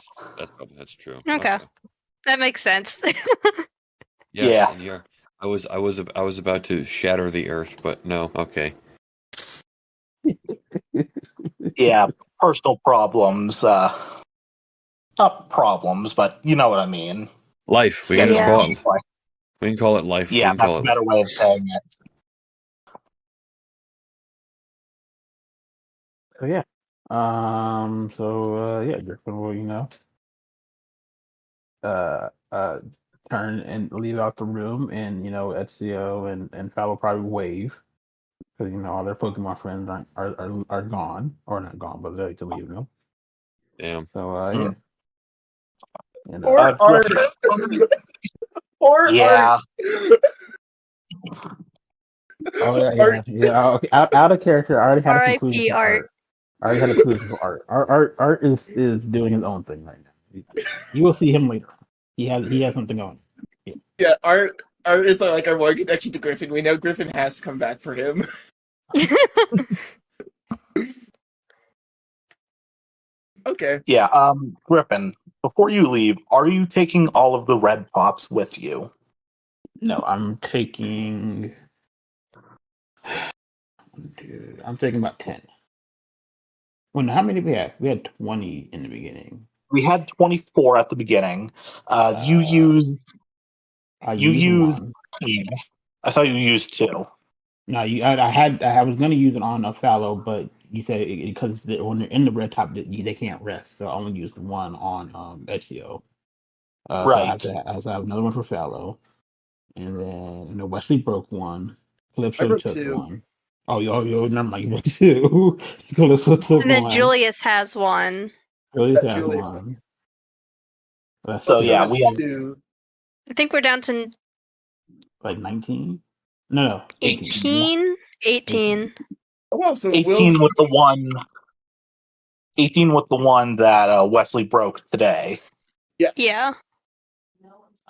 That's true. Okay. That makes sense. Yes, Yeah. and you're. I was about to shatter the earth, but no. Okay. Yeah. Personal problems. Not problems, but you know what I mean. Life. We can just Yeah. call it. We can call it life. We Yeah, can call that's a it better way of saying it. So yeah. Yeah, Griffin will uh uh turn and leave out the room, and Ezio and Fal will probably wave because all their Pokemon friends are gone, or not gone, but ready to leave them. damn. So yeah. And Or are or Yeah. are Oh yeah, Art, yeah. Okay. Out of character. I already had a conclusion R.I.P. for Art. art. I already had a conclusion for art. Art is doing his own thing right now. You will see him later. He has something on. Yeah. yeah, Art is like our one connection to Griffin. We know Griffin has to come back for him. Okay. Yeah, Griffin, before you leave, are you taking all of the red pops with you? No, I'm taking. I'm taking about 10. Well, how many did we have? We had 20 in the beginning. We had 24 at the beginning. You Uh, I you used used one. 3. I thought you used 2. No, I was gonna use it on a fallow, but you said because when they're in the red top, they can't rest. So I only used one on SEO. So Right. I have to have another one for fallow, and then Wesley broke one. I Calypso broke took 2. one. Oh, never mind. You broke two. Calypso took And then one. Julius has one. Julius That has Julius. one. That's So So yeah, that's we have 2. I think we're down to like 19. No, 18. 18. 18. Oh wow, so 18 with the one 18 with the one that Wesley broke today. Yeah.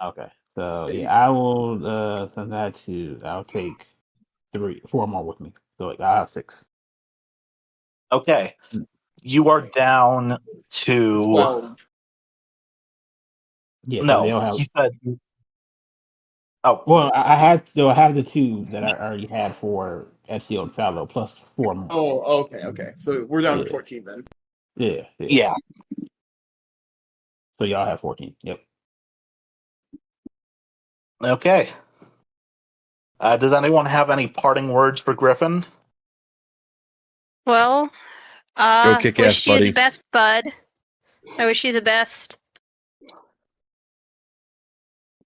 Okay. So yeah, I will send that to. I'll take 4 more with me. So like I have 6. Okay. You are down to 12. Yeah, because they no. don't have. He said oh Well, I have the 2 that I already had for SEO and fallow plus 4 more. Oh, okay. So we're down to Yeah. 14 then. Yeah. yeah. So y'all have 14. Yep. Okay. Does anyone have any parting words for Griffin? Well, Go kick ass, wish you the buddy. best, bud. I wish you the best.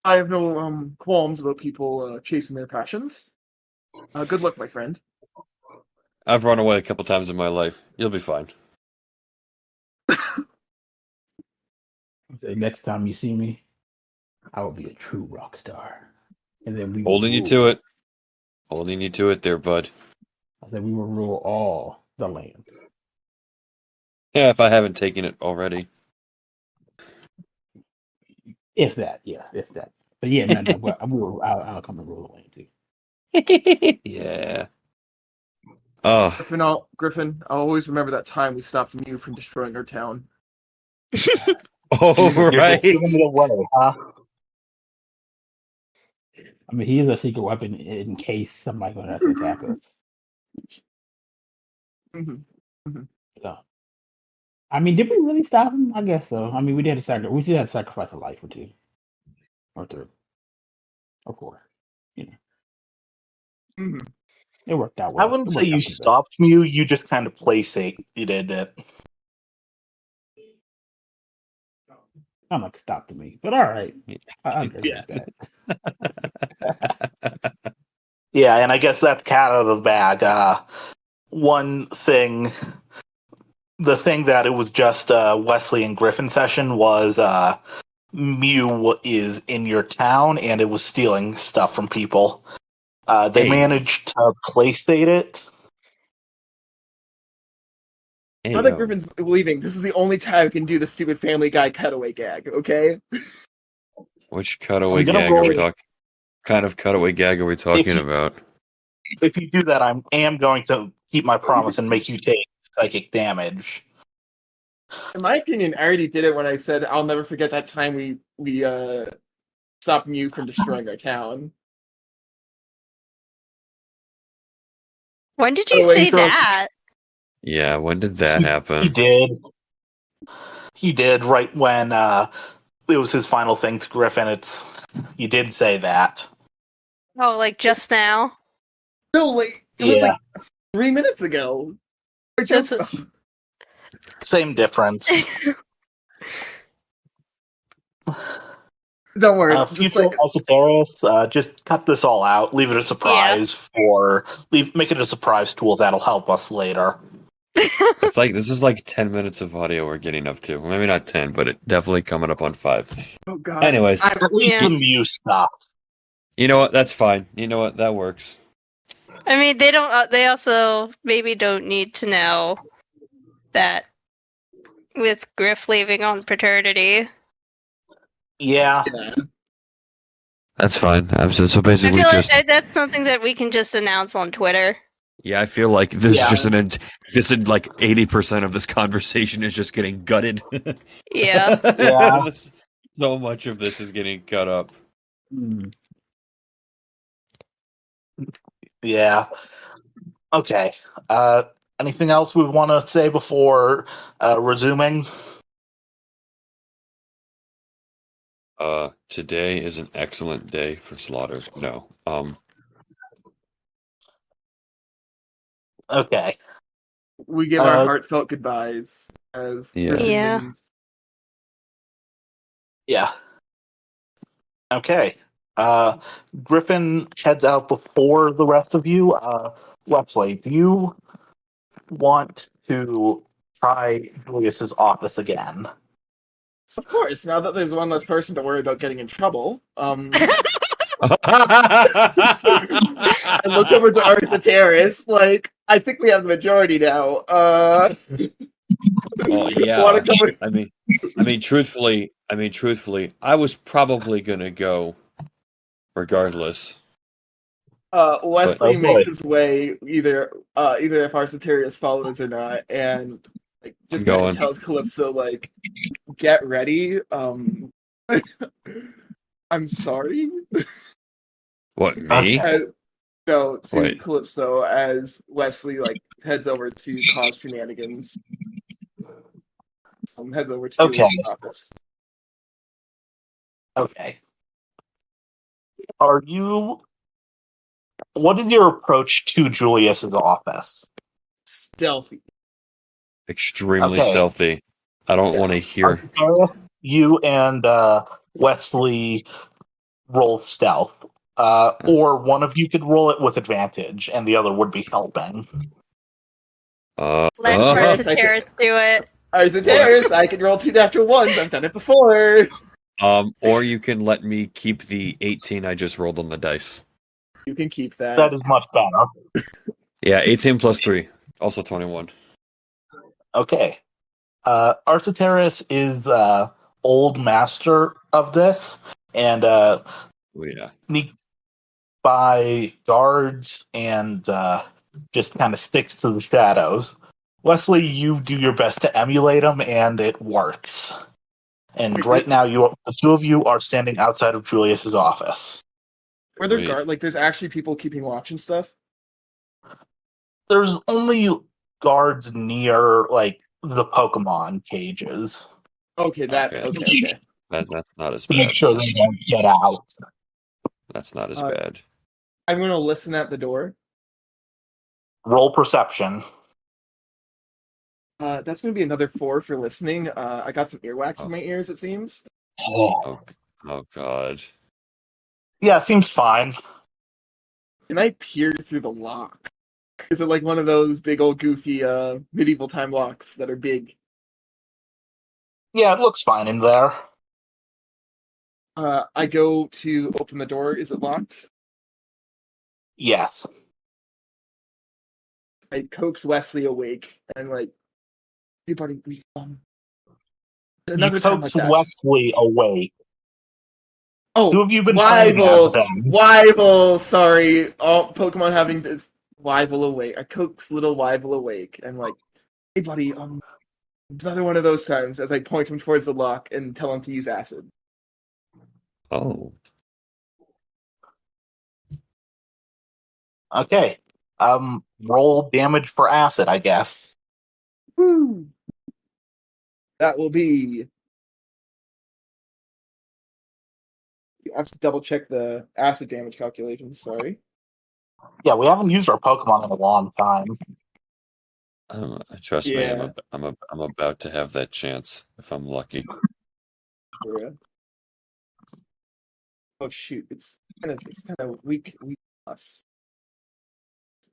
I have no qualms about people chasing their passions. Good luck, my friend. I've run away a couple times in my life. You'll be fine. So next time you see me, I will be a true rock star, and then we will Holding you rule. to it. Holding you to it there, bud. I said we will rule all the land. Yeah, if I haven't taken it already. If that. But yeah, no. But I'll come and rule the land too. Yeah. Oh, Griffin, I'll always remember that time we stopped you from destroying our town. oh, You're right. just giving it away, huh? I mean, he is a secret weapon in case somebody's going to have to attack us. Mm-hmm. So, I mean, did we really stop him? I guess so. I mean, we did have to sacrifice a life or 2 or 3, of course. Mm-hmm. It worked out I well. wouldn't It say worked you out for the best. stopped Mew, you just kind of placated it. I'm like stop to me, but all right. I understand that. Yeah, and I guess that's cat out of the bag. One thing, the thing that it was just Wesley and Griffin session was Mew is in your town and it was stealing stuff from people. They Hey. managed to placate it. Hey, Now that Griffin's leaving, this is the only time I can do the stupid Family Guy cutaway gag, okay? which cutaway I'm gonna gag are we roll- talking? Kind of cutaway gag are we talking about? If you do that, I am going to keep my promise and make you take psychic damage. In my opinion, I already did it when I said I'll never forget that time we stopped you from destroying our town. When did you Oh, wait, say girl. that? Yeah, when did that He happen? did. He did right when it was his final thing to Griffin. You did say that. Oh, like just now? No, like it was Yeah. like 3 minutes ago. I That's just- Same difference. Don't worry. Just Future like, Esoterus, just cut this all out. Leave it a surprise make it a surprise tool that'll help us later. It's like this is like 10 minutes of audio we're getting up to. Maybe not 10, but it definitely coming up on 5. oh god. Anyways, I'm- At least Yeah. the Mew stuff. you know what? That's fine. You know what? That works. I mean, they don't. They also maybe don't need to know that with Griff leaving on paternity. Yeah. That's fine. So I basically, feel like just that's something that we can just announce on Twitter. yeah. I feel like there's Yeah. just like 80% of this conversation is just getting gutted. Yeah. Yeah. So much of this is getting cut up. Yeah. Okay. Uh, anything else we want to say before resuming? Today is an excellent day for slaughter. No. Okay. We give our Uh, heartfelt goodbyes as Yeah. Griffin Yeah. leaves. Yeah. Okay. Griffin heads out before the rest of you. Wesley, do you want to try Julius's office again? Of course, now that there's one less person to worry about getting in trouble, I look over to Arisa Terrace, like, I think we have the majority now. Well, yeah. Wanna come with- Truthfully, I was probably gonna go regardless. Wesley Oh, makes boy. his way either if Arisa Terrace follows or not, and like just I'm kind of going. tells Calypso like, get ready. I'm sorry. What, me? Okay. No, to Wait. Calypso as Wesley like heads over to cause shenanigans. Heads over to Okay. Julius's office. Okay. Are you? What is your approach to Julius's office? Stealthy. Extremely Okay. stealthy. I don't want to Yes. hear. You and Wesley roll stealth. Or one of you could roll it with advantage, and the other would be helping. Uh, Let Terrace, I Arsateris do it. Arisa Terrace, I can roll 2 natural ones. I've done it before. or you can let me keep the 18 I just rolled on the dice. You can keep that. That is much better. Yeah, 18 plus 3, also 21. Okay. Arsateris is old master of this, and Oh, yeah. sneaked by guards and just kind of sticks to the shadows. Wesley, you do your best to emulate him, and it works. And Wait, right now, the two of you are standing outside of Julius's office. Were there Sweet. like there's actually people keeping watch and stuff? There's only guards near like the Pokemon cages Okay, okay. That's not as to make bad. sure they don't get out. That's not as Uh, bad. I'm gonna listen at the door. Roll perception. That's gonna be another 4 for listening. I got some earwax in my ears, it seems. Oh, oh God. Yeah, seems fine. Can I peer through the lock? Is it like one of those big old goofy medieval time locks that are big? Yeah, it looks fine in there. I go to open the door. Is it locked? Yes. I coax Wesley awake and like, hey buddy, we another You time like coax that. Wesley awake. Oh, Who have you been playing as then? Wyvil, sorry. Oh, Pokemon having this Wyvil awake. I coax little Wyvil awake and like, hey buddy, it's another one of those times as I point him towards the lock and tell him to use acid. Oh. Okay. Roll damage for acid, I guess. Woo! That will be. I have to double check the acid damage calculations. Sorry. Yeah, we haven't used our Pokemon in a long time. Trust me, Yeah. I'm about to have that chance if I'm lucky. Yeah. Oh shoot! It's kind of weak plus.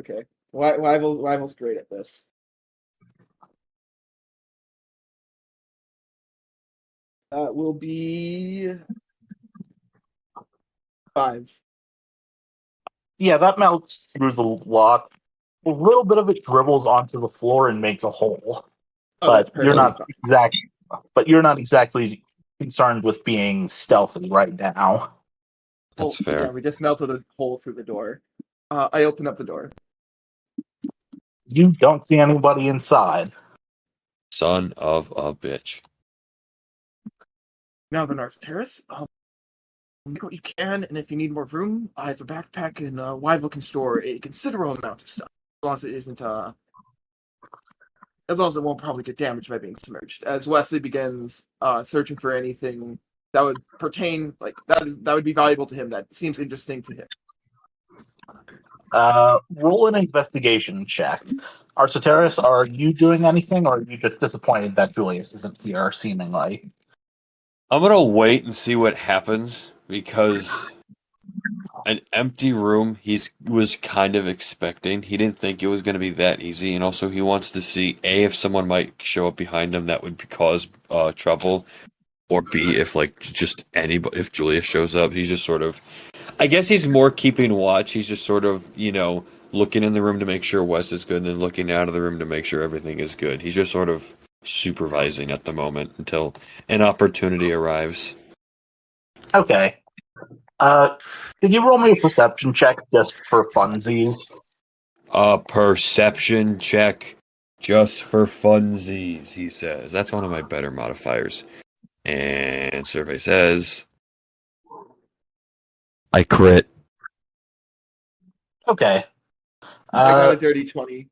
Okay, Wyvil's great at this. That will be 5. Yeah, that melts through the lock. A little bit of it dribbles onto the floor and makes a hole. Oh, that's But you're perfectly not fine. you're not exactly concerned with being stealthy right now. That's Well, fair. yeah, we just melted a hole through the door. I open up the door. You don't see anybody inside. Son of a bitch. Now then, Ars Terrace, make what you can, and if you need more room, I have a backpack, and Wyville can store a considerable amount of stuff. As long as it isn't, as long as it won't probably get damaged by being submerged. As Wesley begins searching for anything that would pertain, like that would be valuable to him, that seems interesting to him. Roll an investigation check. Arciteris, are you doing anything, or are you just disappointed that Julius isn't here, seemingly? I'm gonna wait and see what happens because an empty room was kind of expecting. He didn't think it was gonna be that easy, and also he wants to see A, if someone might show up behind him that would cause trouble, or B, if like just anybody, if Julius shows up, he's just sort of, I guess he's more keeping watch. He's just sort of, looking in the room to make sure Wes is good, and then looking out of the room to make sure everything is good. He's just sort of supervising at the moment until an opportunity arrives. Okay. Could you roll me a perception check just for funsies? A perception check just for funsies, he says. That's one of my better modifiers. And survey says I crit. Okay. I got a dirty 20.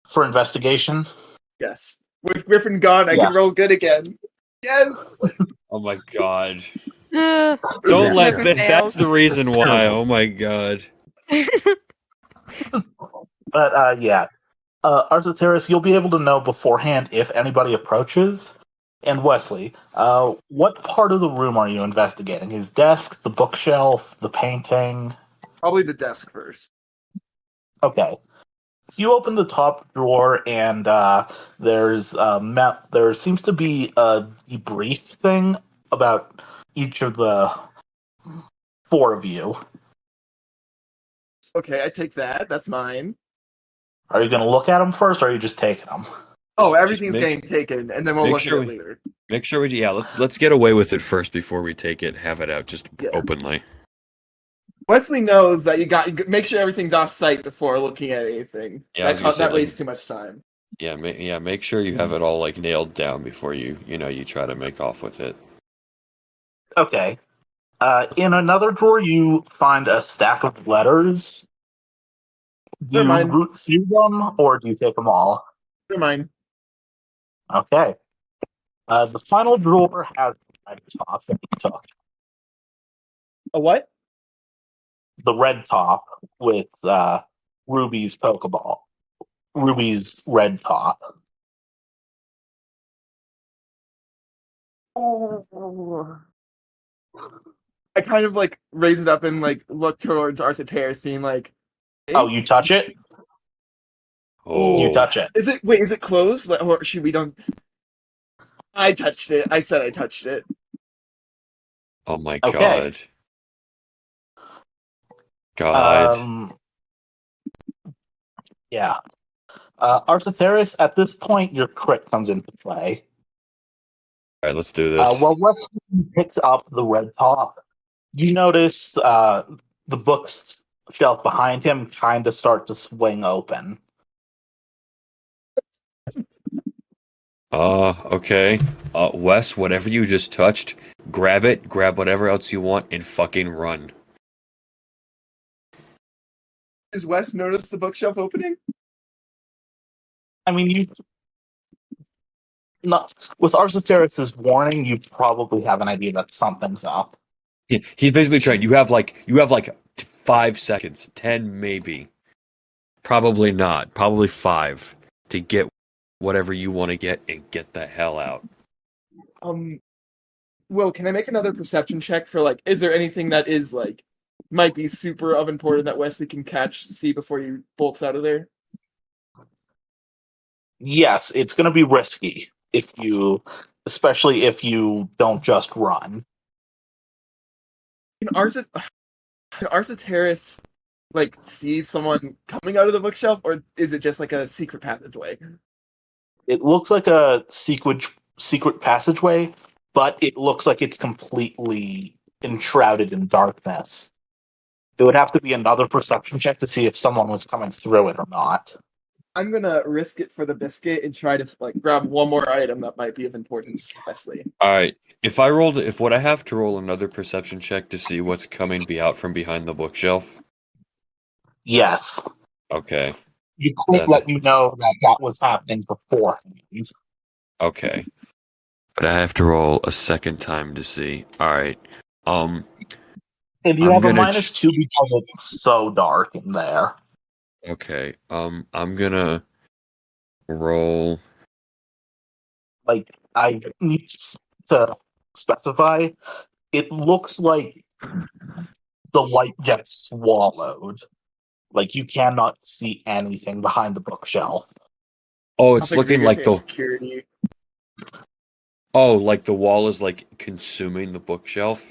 For investigation? Yes. With Griffin gone, I can roll good again. Yes! Oh my god. Uh, Don't let Never that. That's fails. the reason why. Oh my god. But, yeah. Arciteris, you'll be able to know beforehand if anybody approaches. And Wesley, what part of the room are you investigating? His desk, the bookshelf, the painting? Probably the desk first. Okay. You open the top drawer, and there seems to be a debrief thing about each of the four of you. Okay, I take that. That's mine. Are you going to look at them first, or are you just taking them? Oh, Just everything's getting taken, and then we'll make look sure at it we- later. Make sure we let's get away with it first before we take it, have it out just Yeah. openly. Wesley knows that you make sure everything's off site before looking at anything. Yeah, I was gonna say, That wastes too much time. Yeah, make sure you have it all like nailed down before you try to make off with it. Okay. In another drawer, you find a stack of letters. Do They're you mine. root through them, or do you take them all? They're mine. Okay. The final drawer has the red top that you took. A what? The red top with Ruby's Pokeball. Ruby's red top. Oh. I kind of like raise it up and like look towards Arciteris, being like, hey? Oh, you touch it? Oh, You touch it. Is it closed? Or should we don't? I touched it. I said I touched it. oh my Okay. God. Yeah. Arciteris, at this point, your crit comes into play. All right, let's do this. While Wesley picks up the red top, you notice the bookshelf behind him kind of start to swing open. Okay. Wes, whatever you just touched, grab it, grab whatever else you want, and fucking run. Does Wes notice the bookshelf opening? I mean, with Arciteris' warning, you probably have an idea that something's up. He's basically trying. You have like 5 seconds, 10 maybe, probably not, probably 5 to get whatever you want to get and get the hell out. Will, can I make another perception check for like, is there anything that is like, might be super of important that Wesley can see before he bolts out of there? Yes, it's going to be risky especially if you don't just run. Can Arsa Terrace like see someone coming out of the bookshelf, or is it just like a secret passageway? It looks like a secret passageway, but it looks like it's completely enshrouded in darkness. It would have to be another perception check to see if someone was coming through it or not. I'm gonna risk it for the biscuit and try to like grab one more item that might be of importance to Wesley. All right. If would I have to roll another perception check to see what's coming out from behind the bookshelf? Yes. Okay. You couldn't let you know that was happening beforehand. Okay. But I have to roll a second time to see. All right. And you I'm have a gonna -2 because it's so dark in there. Okay. I'm gonna roll. Like, I need to specify, it looks like the light gets swallowed. Like, you cannot see anything behind the bookshelf. Oh, I it's think looking Vegas like and the security. like the wall is like consuming the bookshelf.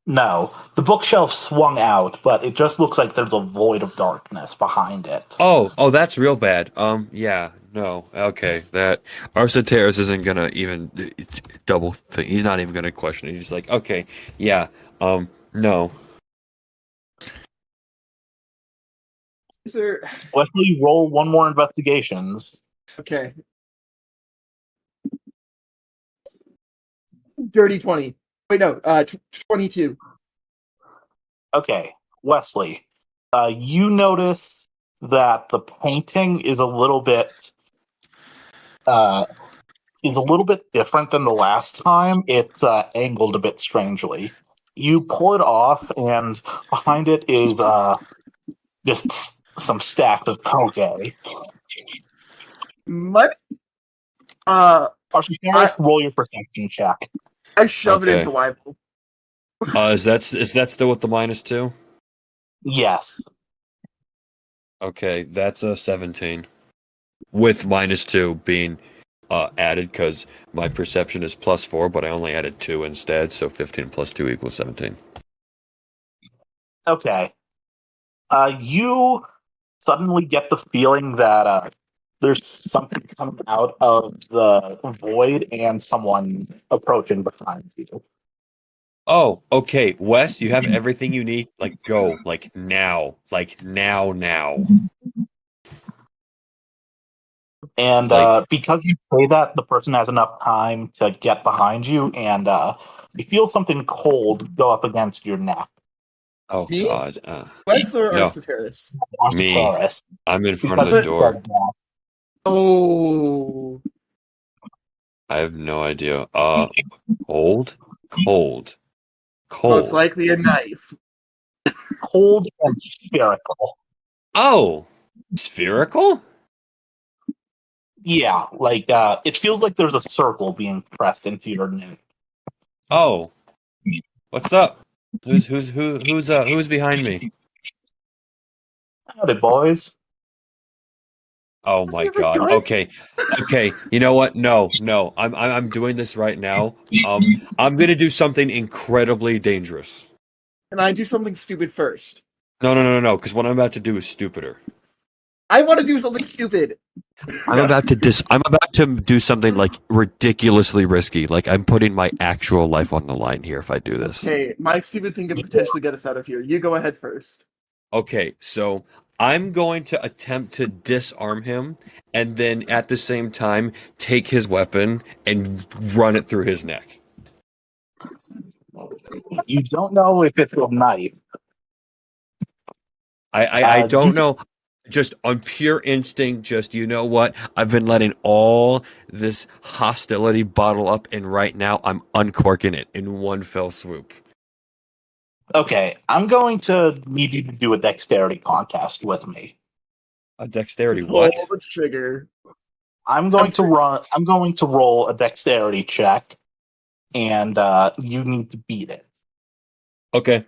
No, the bookshelf swung out, but it just looks like there's a void of darkness behind it. Oh, that's real bad. Yeah, no, okay, that Arsateris isn't gonna even double think. He's not even gonna question it. He's like, okay, yeah, no. Is there? Wesley, roll one more investigations. Okay. Dirty 20. Wait, no. 22. Okay, Wesley, you notice that the painting is a little bit different than the last time. It's angled a bit strangely. You pull it off, and behind it is just some stacks of Koge. What? Architects, roll your perception check. I shove it Okay. into Wyville. Is that still with the -2? Yes. Okay, that's a 17, with -2 being added because my perception is +4, but I only added 2 instead, so 15 + 2 = 17. Okay. You suddenly get the feeling that there's something coming out of the void and someone approaching behind you. Oh, okay, Wes, you have everything you need. Like, go, like now, now. And Like, because you say that, the person has enough time to get behind you, and you feel something cold go up against your neck. oh Me? God, Wes or no, Arsateris? me. Taurus, I'm in front of because the you door. said that. Oh. I have no idea. Cold. Most likely a knife. Cold and spherical. Oh, spherical? Yeah, like it feels like there's a circle being pressed into your neck. Oh, what's up? Who's behind me? Howdy, boys. Oh Does my he have a God. gun? Okay. You know what? No. I'm doing this right now. I'm gonna do something incredibly dangerous. Can I do something stupid first? No. Because what I'm about to do is stupider. I want to do something stupid. I'm about to do something like ridiculously risky. Like I'm putting my actual life on the line here if I do this. Okay, my stupid thing could potentially get us out of here. You go ahead first. Okay, so I'm going to attempt to disarm him and then at the same time take his weapon and run it through his neck. You don't know if it's a knife. I don't know. Just on pure instinct, just you know what? I've been letting all this hostility bottle up, and right now I'm uncorking it in one fell swoop. Okay, I'm going to need you to do a dexterity contest with me. A dexterity Pull what? the trigger. I'm going to roll a dexterity check, and you need to beat it. Okay.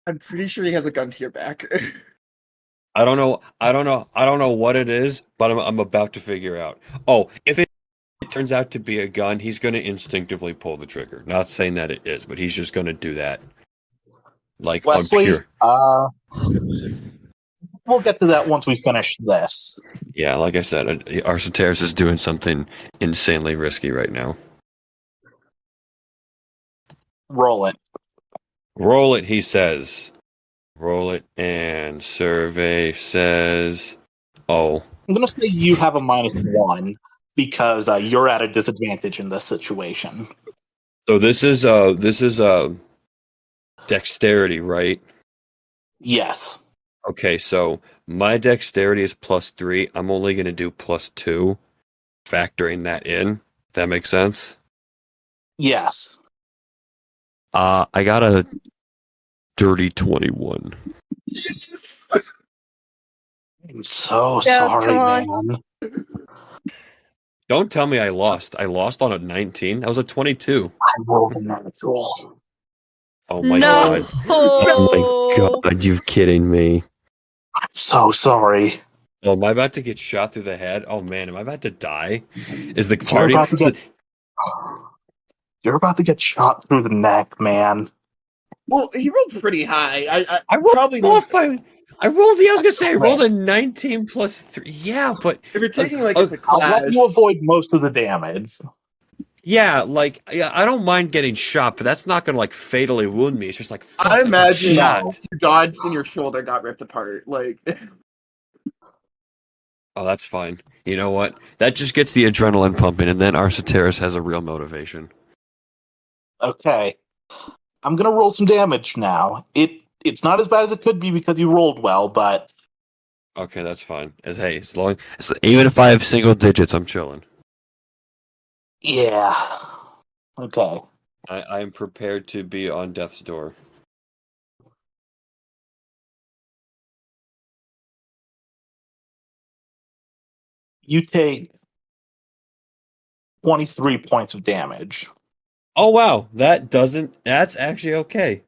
I'm pretty sure he has a gun to your back. I don't know what it is, but I'm about to figure out. Oh, if it turns out to be a gun, he's going to instinctively pull the trigger. Not saying that it is, but he's just going to do that. Like Wesley, pure. we'll get to that once we finish this. Yeah, like I said, Arsoteris is doing something insanely risky right now. Roll it. Roll it, he says. Roll it, and survey says, oh. I'm going to say you have a -1 because you're at a disadvantage in this situation. So this is dexterity, right? Yes. Okay, so my dexterity is +3. I'm only going to do +2, factoring that in. That makes sense? Yes. I got a dirty 21. I'm so Yeah, sorry, come on. man. Don't tell me I lost. I lost on a 19. That was a 22. I rolled a natural. Oh my No. god. Oh my god, you kidding me? I'm so sorry. Oh, am I about to get shot through the head? Oh man, am I about to die? Is the You're party? about to get, you're about to get shot through the neck, man. Well, he rolled pretty high. I rolled probably I rolled. Yeah, I was gonna say I rolled Okay. a 19 plus 3. Yeah, but if you're taking like uh, it's a I'll clash. let you avoid most of the damage. yeah, I don't mind getting shot, but that's not gonna like fatally wound me. It's just like fuck, I got imagine shot. you dodged and your shoulder got ripped apart. Like Oh, that's fine. You know what? That just gets the adrenaline pumping, and then Arsoteris has a real motivation. Okay. I'm gonna roll some damage now. It's not as bad as it could be because you rolled well, but Okay, that's fine. Even if I have single digits, I'm chilling. yeah. Okay. I am prepared to be on death's door. You take 23 points of damage. Oh wow, that's actually okay.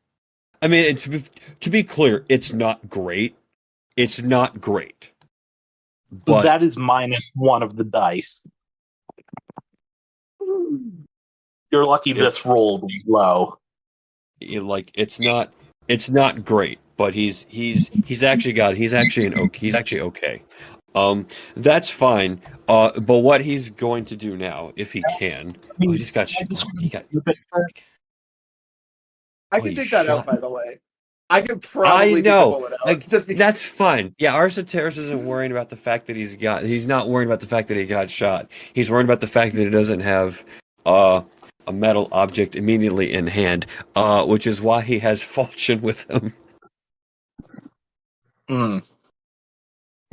I mean, to be clear, it's not great. It's not great. But That is -1 of the dice. You're lucky this rolled low. it's not great, but he's actually okay. That's fine. But what he's going to do now, if he can, he just got he got. I Oh, can he take that out, shot- by the way. I could I probably take the know. bullet out. Like, Just because that's fine. Yeah, Arsoteris isn't worrying about the fact that he's not worrying about the fact that he got shot. He's worried about the fact that he doesn't have a metal object immediately in hand, which is why he has falchion with him. Mm.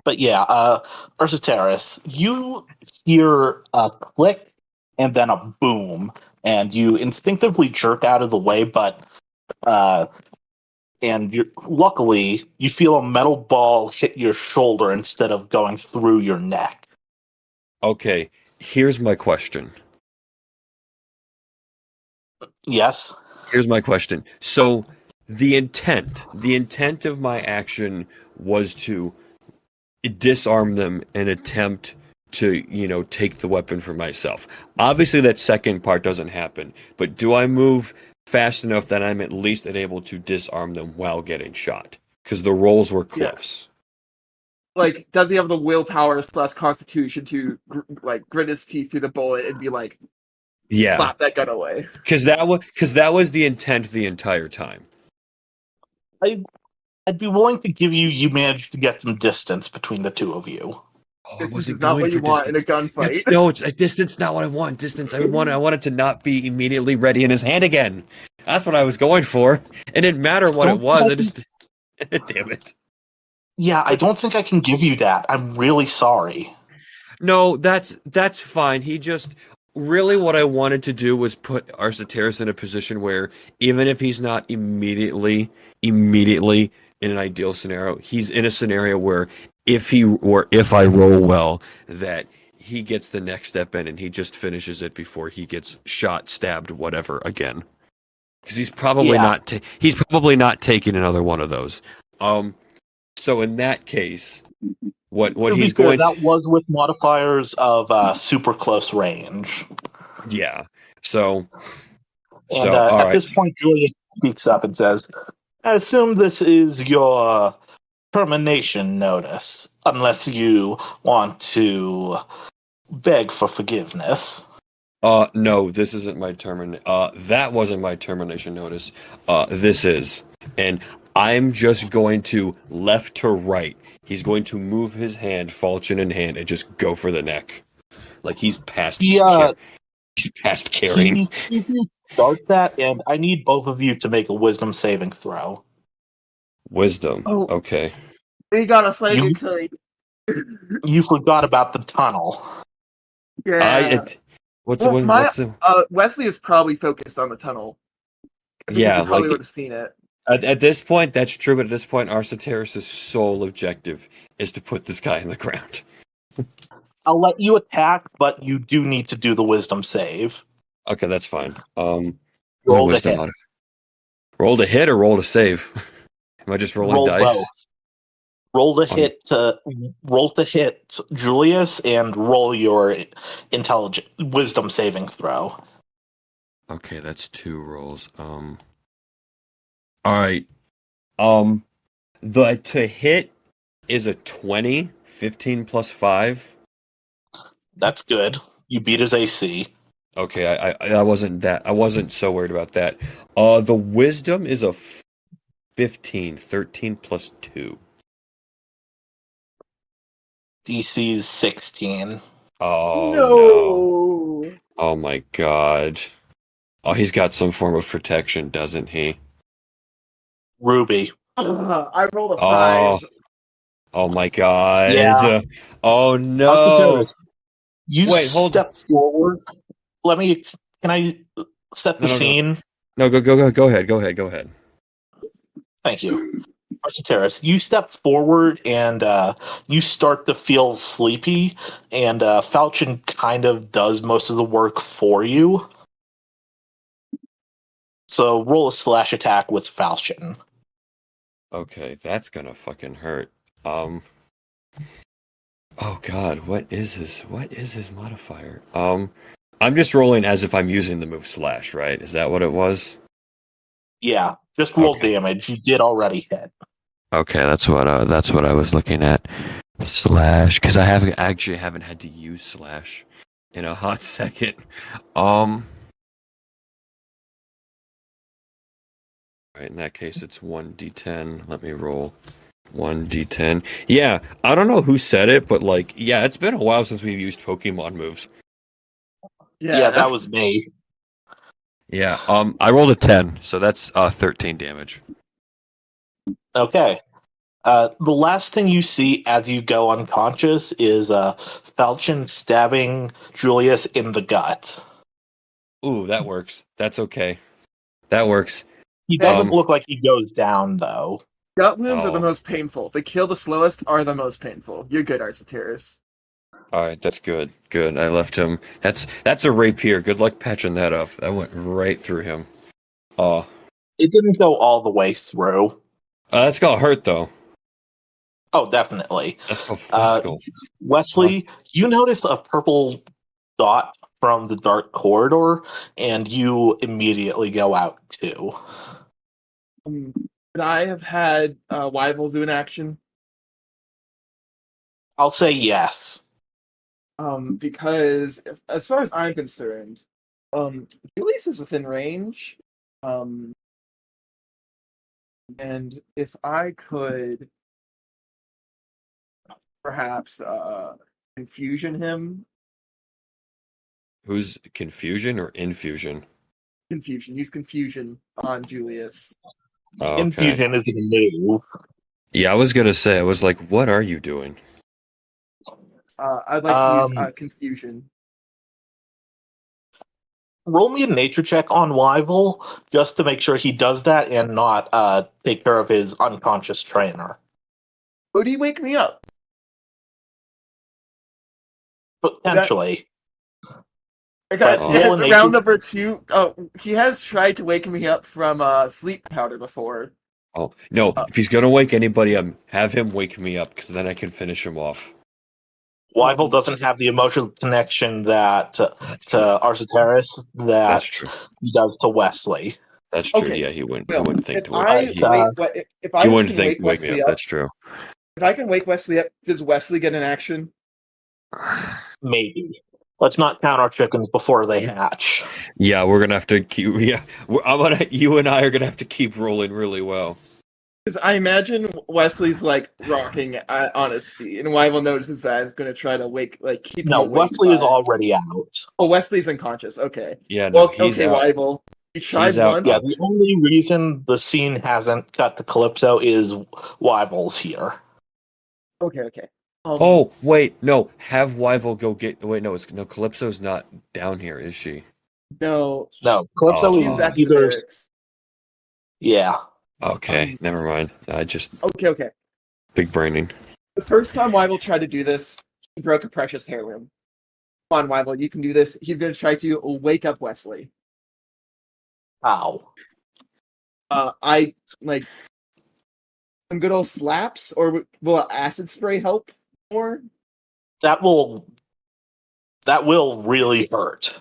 But yeah, Ursateris, you hear a click and then a boom, and you instinctively jerk out of the way, but luckily you feel a metal ball hit your shoulder instead of going through your neck. Okay, here's my question. Yes. Here's my question. So the intent of my action was to disarm them and attempt to, take the weapon for myself. Obviously, that second part doesn't happen, but do I move fast enough that I'm at least able to disarm them while getting shot? Because the rolls were close. like, does he have the willpower / constitution to grit his teeth through the bullet and be like, Yeah, slap that gun away? because that was the intent the entire time. I'd be willing to give you managed to get some distance between the two of you. Oh, I This wasn't is not going what you for want in a distance. gunfight. No, it's a distance. Not what I want. Distance. I wanted to not be immediately ready in his hand again. That's what I was going for. It didn't matter what it was. I just, damn it. Yeah, I don't think I can give you that. I'm really sorry. No, that's fine. He just really what I wanted to do was put Arsoteris in a position where even if he's not immediately in an ideal scenario, he's in a scenario where if I roll well, that he gets the next step in and he just finishes it before he gets shot, stabbed, whatever again. Because he's probably not taking another one of those. So in that case, what he's going that was with modifiers of super close range. yeah. So And all at right. this point, Julius speaks up and says, I assume this is your termination notice, unless you want to beg for forgiveness. No, this isn't my that wasn't my termination notice. This is. And I'm just going to left to right. He's going to move his hand, falchion in hand, and just go for the neck. Like he's past Yeah, he's past can caring. you start that? And I need both of you to make a wisdom saving throw. Wisdom. Oh. Okay. They got us like You- You forgot about the tunnel. Yeah. What's Well, what's the Wesley is probably focused on the tunnel. Because Yeah, he probably like would have seen it. at this point, that's true, but at this point, Arsateris' sole objective is to put this guy in the ground. I'll let you attack, but you do need to do the wisdom save. Okay, that's fine. Roll My to wisdom hit. on it. Roll to hit or roll to save? Am I just rolling Roll dice? both. Roll to hit Julius and roll your intelligent wisdom saving throw. Okay, that's 2 rolls. All right. The to hit is a 20, 15 plus 5. That's good. You beat his AC. Okay, I wasn't so worried about that. The wisdom is a 15, 13 plus 2. DC's 16. Oh No. Oh my god. Oh, he's got some form of protection, doesn't he? Ruby. I rolled a Oh, 5. oh my god. Yeah. Oh no. Arsateris, you Wait, hold. step forward. Can I set the No, no, no. scene? No, go ahead. Thank you. Arsateris, you step forward and you start to feel sleepy, and Falchion kind of does most of the work for you. So roll a slash attack with Falchion. Okay, that's gonna fucking hurt. Oh god, what is his modifier? I'm just rolling as if I'm using the move slash, right? Is that what it was? Yeah, just roll Okay. damage. You did already hit. Okay, that's what I was looking at. Slash, because I haven't had to use slash in a hot second. Right, in that case, it's 1d10. Let me roll 1d10. Yeah, I don't know who said it, but like, yeah, it's been a while since we've used Pokemon moves. Yeah, that was me. Yeah, I rolled a 10, so that's 13 damage. Okay. The last thing you see as you go unconscious is Falchion stabbing Julius in the gut. Ooh, that works. That's okay. That works. He doesn't Um, look like he goes down, though. Gut wounds are the Oh. most painful. They kill the slowest, are the most painful. You're good, Arsateris. All right, that's good. Good. I left him. That's a rapier. Good luck patching that up. That went right through him. Oh, It didn't go all the way through. that's gonna hurt though. Oh, definitely. That's gonna Wesley, you notice a purple dot from the dark corridor, and you immediately go out too. Could I have had Wyvil do an action? I'll say yes. Because as far as I'm concerned, Julius is within range. And if I could perhaps confusion him. Who's confusion or infusion? Confusion. Use confusion on Julius. Oh, okay. Infusion is a move. Yeah, I was gonna say. I was like, what are you doing? I'd like to use confusion. Roll me a nature check on Wyvil just to make sure he does that and not take care of his unconscious trainer. Would he wake me up? Potentially. I got roll a nature- round number 2. Oh, he has tried to wake me up from sleep powder before. Oh no! If he's gonna wake anybody up, have him wake me up, because then I can finish him off. Wyvil doesn't have the emotional connection that to true. Arsateris that That's true. he does to Wesley. That's true. Okay. Yeah, he wouldn't. Well, he wouldn't think if to wake. I He, if I he wouldn't can think wake to wake me Wesley up. up, That's true. if I can wake Wesley up, does Wesley get an action? Maybe. Let's not count our chickens before they hatch. Yeah, we're gonna have to keep. Yeah, You and I are gonna have to keep rolling really well. Because I imagine Wesley's like rocking on his feet, and Wyvil notices that and is going to try to keep him No, awake. Wesley is already out. Oh, Wesley's unconscious. Okay. Yeah, no, Well, he's okay, out. Wyvil. You tried He's out. once. Yeah, the only reason the scene hasn't cut to Calypso is Wyvil's here. Okay. Oh wait, no. Have Wyvil go get. Wait, no. No. Calypso's not down here, is she? No. No, Calypso Oh. She's is back in the either. barracks. Yeah. Okay, never mind. I just Okay. big braining. The first time Wyvil tried to do this, he broke a precious heirloom. Come on, Wyvil, you can do this. He's going to try to wake up Wesley. How? I like some good old slaps, or will acid spray help more? That will really hurt.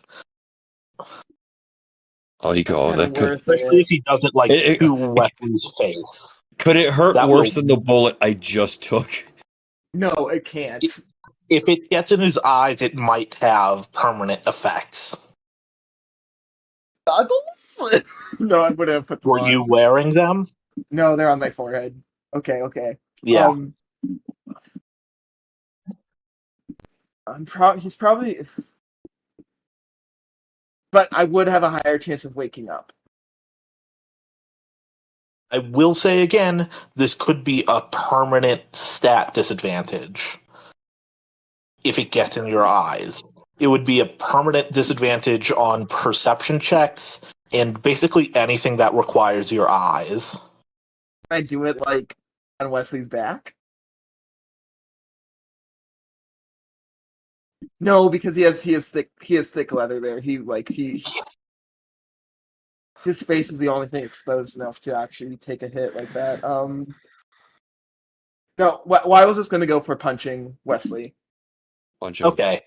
Oh, you go. That's That could. Especially if he does it It- to Wesley's face. Could it hurt That worse will- than the bullet I just took? No, it can't. If it gets in his eyes, it might have permanent effects. Goggles? No, I would have put them Were on. you wearing them? No, they're on my forehead. Okay. Yeah. He's probably, but I would have a higher chance of waking up. I will say again, this could be a permanent stat disadvantage. If it gets in your eyes, it would be a permanent disadvantage on perception checks and basically anything that requires your eyes. Can I do it like on Wesley's back? No, because he has thick leather there. His face is the only thing exposed enough to actually take a hit like that. No, why was just going to go for punching Wesley? Punch him. Okay.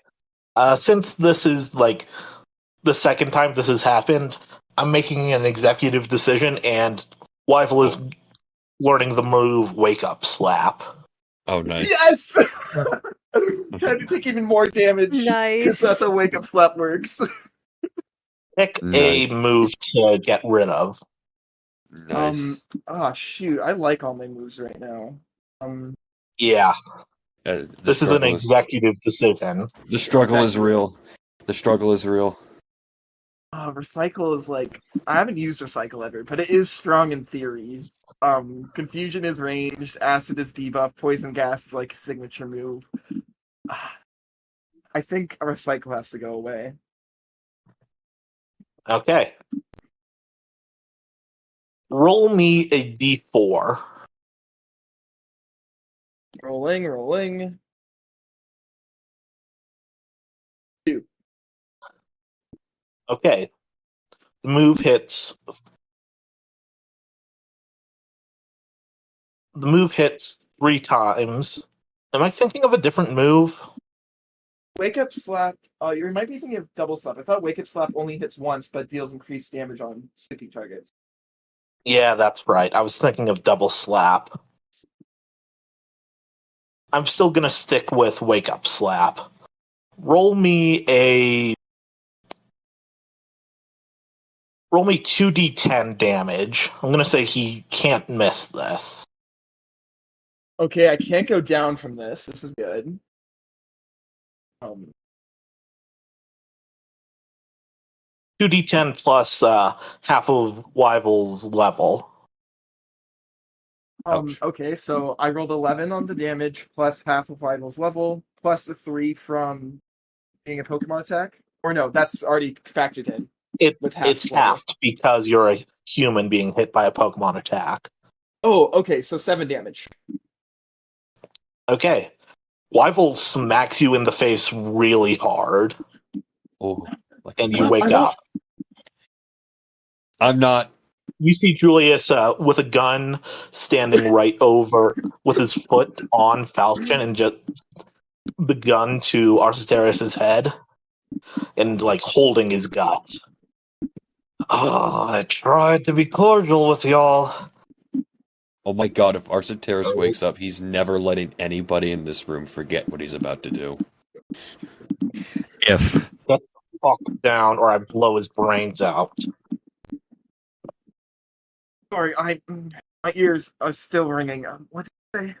Since this is like the second time this has happened, I'm making an executive decision, and Wyvil is learning the move Wake Up Slap. Oh, nice. Yes! Trying to take even more damage. Nice. Because that's how Wake Up Slap works. Pick a move to get rid of. Nice. Oh shoot, I like all my moves right now. Yeah, The this is an struggle executive decision. The struggle is Exactly. real. The struggle is real. Recycle is like, I haven't used Recycle ever, but it is strong in theory. Confusion is ranged, Acid is debuff, Poison Gas is like a signature move. I think a Recycle has to go away. Okay. Roll me a d4. Rolling. Okay. The move hits. The move hits 3 times. Am I thinking of a different move? Wake Up Slap, you might be thinking of Double Slap. I thought Wake Up Slap only hits once, but deals increased damage on sleeping targets. Yeah, that's right. I was thinking of Double Slap. I'm still gonna stick with Wake Up Slap. Roll me 2d10 damage. I'm gonna say he can't miss this. Okay, I can't go down from this. This is good. 2d10 plus half of Wyvil's level. Ouch. Okay, so I rolled 11 on the damage, plus half of Wyvil's level, plus the 3 from being a Pokemon attack. Or no, that's already factored in. With half It's level. halved because you're a human being hit by a Pokemon attack. Oh, okay, so 7 damage. Okay. Wyvil smacks you in the face really hard, Oh, like and you wake up. I'm not. You see Julius with a gun standing right over, with his foot on Falchion, and just the gun to Arceteris' head, and like holding his gut. Oh, I tried to be cordial with y'all. Oh my god, if Arciteris wakes up, he's never letting anybody in this room forget what he's about to do. If. Get the fuck down, or I blow his brains out. Sorry, my ears are still ringing. What did you say?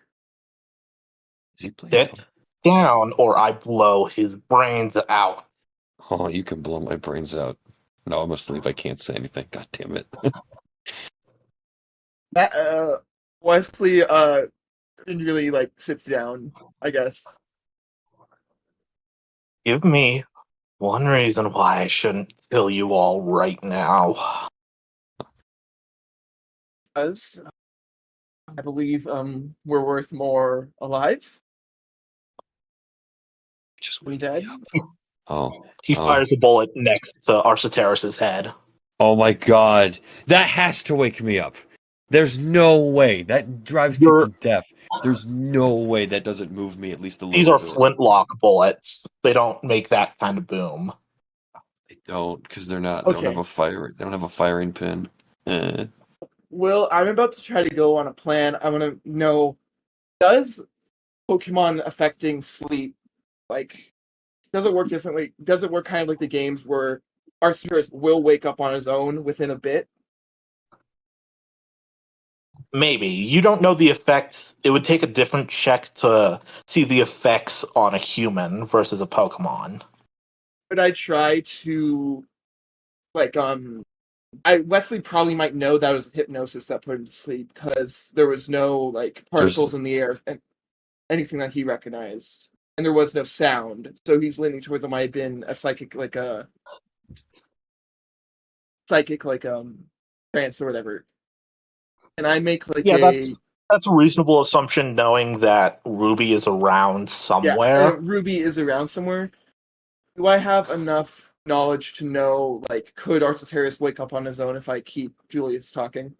Is he playing? Get down, or I blow his brains out. Oh, you can blow my brains out. No, I'm asleep. I can't say anything. God damn it. That Wesley really like sits down, I guess. Give me one reason why I shouldn't kill you all right now. Because I believe we're worth more alive Just than wake dead. me up. Oh. He fires a bullet next to Arciteris' head. Oh my god. That has to wake me up. There's no way. That drives You're- people deaf. There's no way that doesn't move me at least a These little are bit. flintlock bullets. They don't make that kind of boom. They don't, because they're not. They don't have a fire. They don't have a firing pin. Will, I'm about to try to go on a plan. I want to know, does Pokemon affecting sleep, like, does it work differently? Does it work kind of like the games where Arceus will wake up on his own within a bit? Maybe. You don't know the effects. It would take a different check to see the effects on a human versus a Pokemon. But I try to, like, Wesley probably might know that it was hypnosis that put him to sleep because there was no, like, particles in the air and anything that he recognized. And there was no sound. So he's leaning towards it might have been a psychic, like, trance or whatever. And I make like that's a reasonable assumption, knowing that Ruby is around somewhere. Ruby is around somewhere. Do I have enough knowledge to know, like, could Arciteris wake up on his own if I keep Julius talking?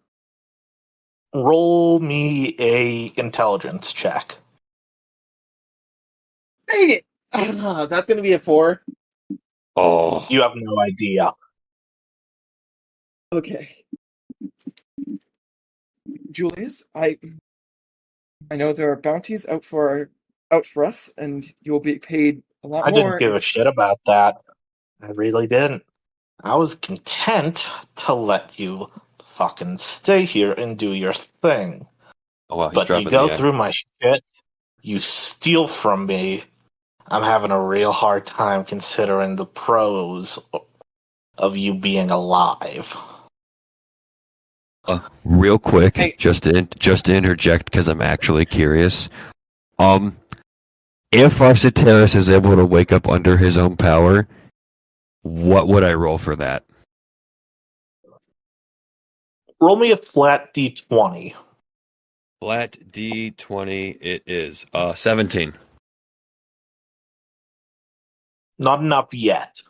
Roll me a intelligence check. Dang it! That's gonna be a 4. Oh. You have no idea. Okay. Julius, I know there are bounties out for us, and you'll be paid a lot I more. didn't give a shit about that. I really didn't. I was content to let you fucking stay here and do your thing. Oh wow, he's But you dropping go the through my shit, you steal from me. I'm having a real hard time considering the pros of you being alive. Real quick, Hey. just to interject because I'm actually curious. If Arciteris is able to wake up under his own power, what would I roll for that? Roll me a flat d20. Flat D20 it is. 17. Not enough yet.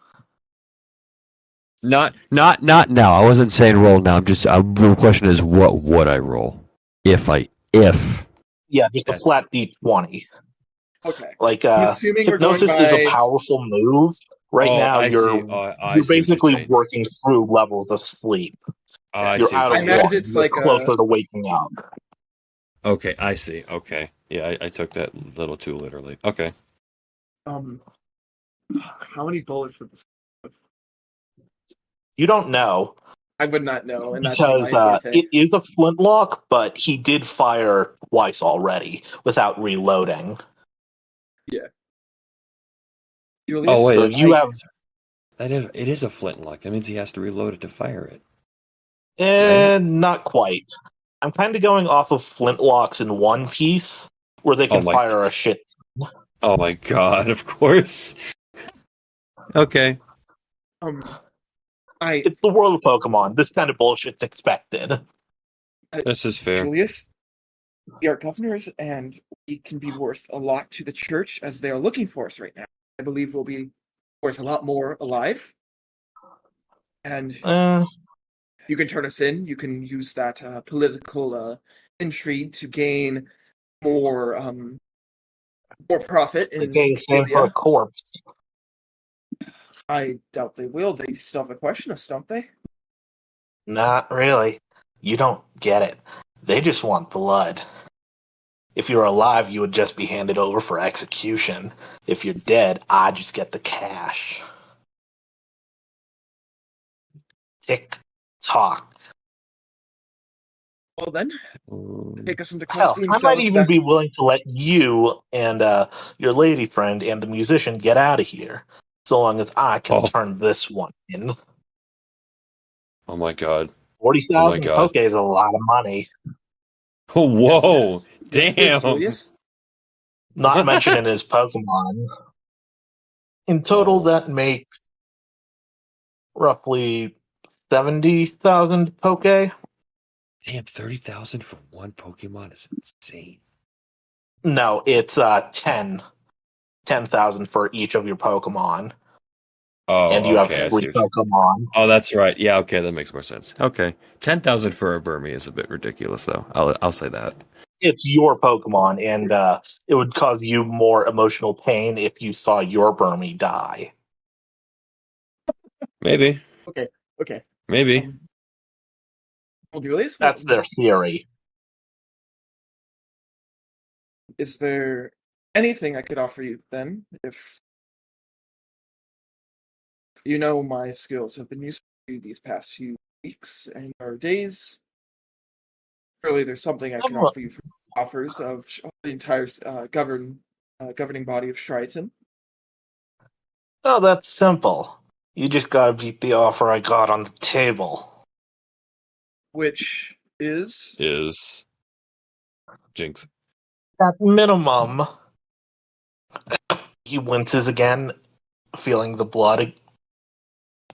Not now. I wasn't saying roll now. The question is, what would I roll if Yeah, just a flat d20. Okay. Like Assuming we're going hypnosis is a powerful move. Right now, you're basically working through levels of sleep. You're out of imagine one. it's You're like closer to waking up. Okay, I see. Okay, yeah, I took that a little too literally. Okay. How many bullets would this? You don't know. I would not know, and that's Because my forte. it is a flintlock, but he did fire twice already without reloading. Yeah. Julius, Oh wait, so you have it is a flintlock. That means he has to reload it to fire it. not quite. I'm kind of going off of flintlocks in One Piece, where they can fire a shit. Oh my god! Of course. Okay. It's the world of Pokemon. This kind of bullshit's expected. This is fair. Julius, we are governors, and we can be worth a lot to the church as they are looking for us right now. I believe we'll be worth a lot more alive. And you can turn us in. You can use that political intrigue to gain more profit in Same for a corpse. I doubt they will. They still have a question us, don't they? Not really. You don't get it. They just want blood. If you're alive, you would just be handed over for execution. If you're dead, I just get the cash. Tick tock. Well then, Mm. take us into Hell, custody and I sell might us even back. be willing to let you and your lady friend and the musician get out of here, so long as I can Oh. turn this one in. Oh my god. 40,000 God. poke is a lot of money. Oh, whoa. Yes, it is, Damn. Julius. Not mentioning his Pokemon. In total, Oh. that makes roughly 70,000 poke. Damn, 30,000 for one Pokemon is insane. No, it's 10,000 for each of your Pokemon, and you Oh, have okay. I see 3 what you. Pokemon. Oh, that's right. Yeah, okay, that makes more sense. Okay, 10,000 for a Burmy is a bit ridiculous, though. I'll say that. It's your Pokemon, and it would cause you more emotional pain if you saw your Burmy die. Maybe, Okay, okay. maybe. Well, Julius, That's their theory. is there anything I could offer you then? If you know my skills have been useful to you these past few weeks and or days, surely there's something I can offer you for offers of the entire governing body of Strighton. Oh, that's simple. You just gotta beat the offer I got on the table. Which is Is Jinx. At minimum, he winces again, feeling the blood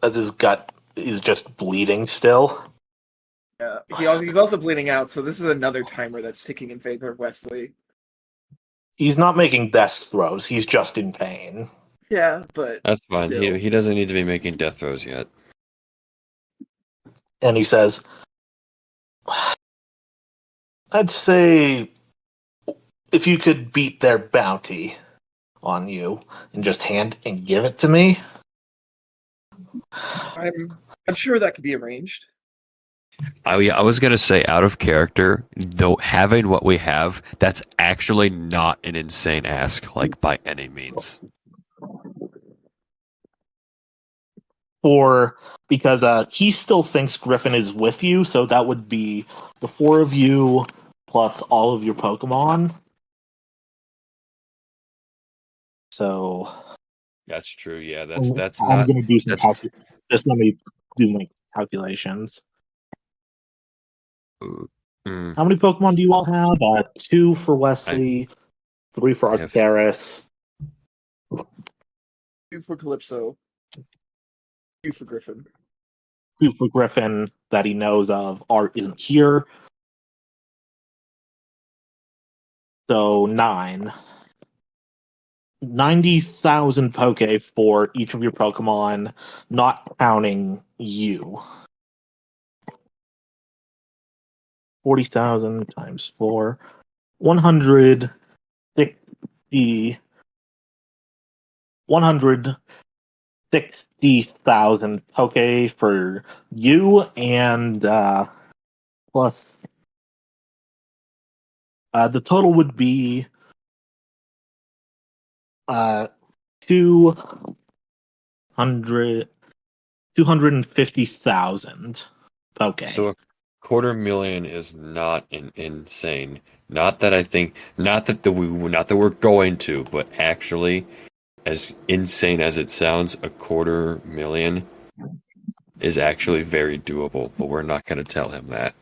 as his gut is just bleeding still. he's also bleeding out, so this is another timer that's ticking in favor of Wesley. He's not making death throws, he's just in pain. Yeah, but That's fine. still. He doesn't need to be making death throws yet. And he says, I'd say if you could beat their bounty on you and just hand and give it to me. I'm sure that could be arranged. I was gonna say, out of character, no, having what we have, that's actually not an insane ask, like by any means. Because he still thinks Griffin is with you, so that would be the 4 of you plus all of your Pokemon. So That's true. Yeah, that's I'm not. gonna do some That's just let me do my calculations. mm, How many Pokemon do you all have? 2 for Wesley, 3 for I have- Arceus. 2 for Calypso, 2 for Griffin. 2 for Griffin that he knows of. Art isn't here. So 9. 90,000 Poke for each of your Pokemon, not counting you. 40,000 times 4. 160,000 Poke for you, and plus the total would be 200 250,000 Poke. So a quarter million is not insane. Not that we're going to, but actually, as insane as it sounds, a quarter million is actually very doable. But we're not going to tell him that.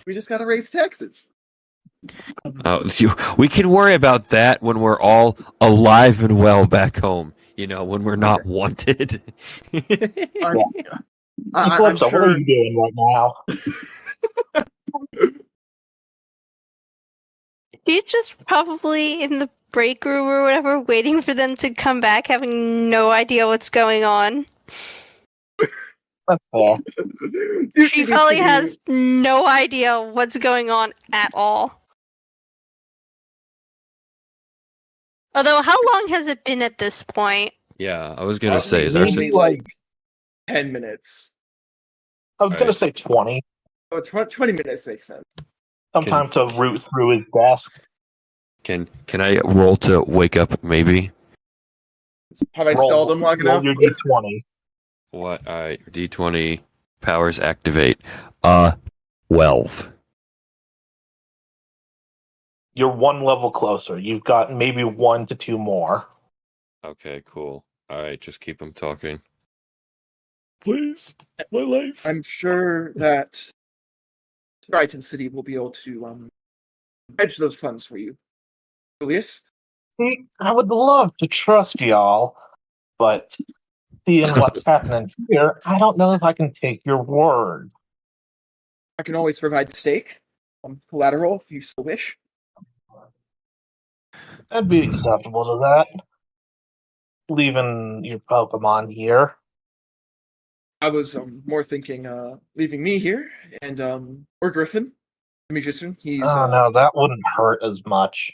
We just gotta raise taxes. We can worry about that when we're all alive and well back home. You know, when we're not wanted. I'm Eclipse, what are sure. you doing right now? He's just probably in the break room or whatever, waiting for them to come back, having no idea what's going on. That's fair. She probably has no idea what's going on at all. Although, how long has it been at this point? Yeah, I was gonna say, is only our Maybe like 10 minutes. I was going to Right. say 20. Oh, 20 minutes makes sense. Sometime to root through his desk. Can I roll to wake up? Maybe. Have I stalled him long roll enough? your d20. What? All right. D20 powers activate. 12. You're one level closer. You've got maybe 1 to 2 more. Okay. Cool. All right. Just keep him talking. Please, my life. I'm sure that Brighton City will be able to hedge those funds for you. Julius? See, I would love to trust y'all, but seeing what's happening here, I don't know if I can take your word. I can always provide stake, collateral if you so wish. I'd be acceptable to that. Leaving your Pokemon here. I was more thinking leaving me here and or Griffin, the musician. He's Oh no, that wouldn't hurt as much.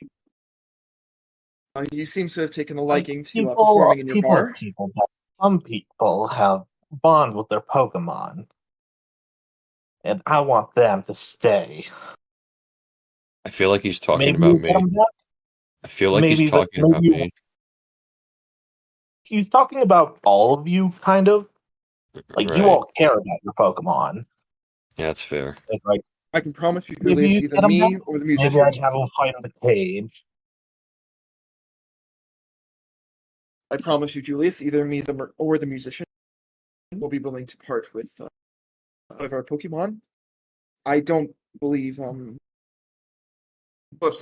he seems to have taken a Like, liking to performing in your bar. But some people have bond with their Pokemon, and I want them to stay. I feel like he's talking Maybe about you me. get 'em back? I feel like he's Maybe talking about me. He's talking about all of you, kind of. Like, you Right. all care about your Pokemon. Yeah, that's fair. It's like, I can promise you, maybe Julius, you either get 'em me back? or the Maybe musician. I'd have them fight in the cage. I promise you, Julius, either me or the musician will be willing to part with one of our Pokemon. I don't believe so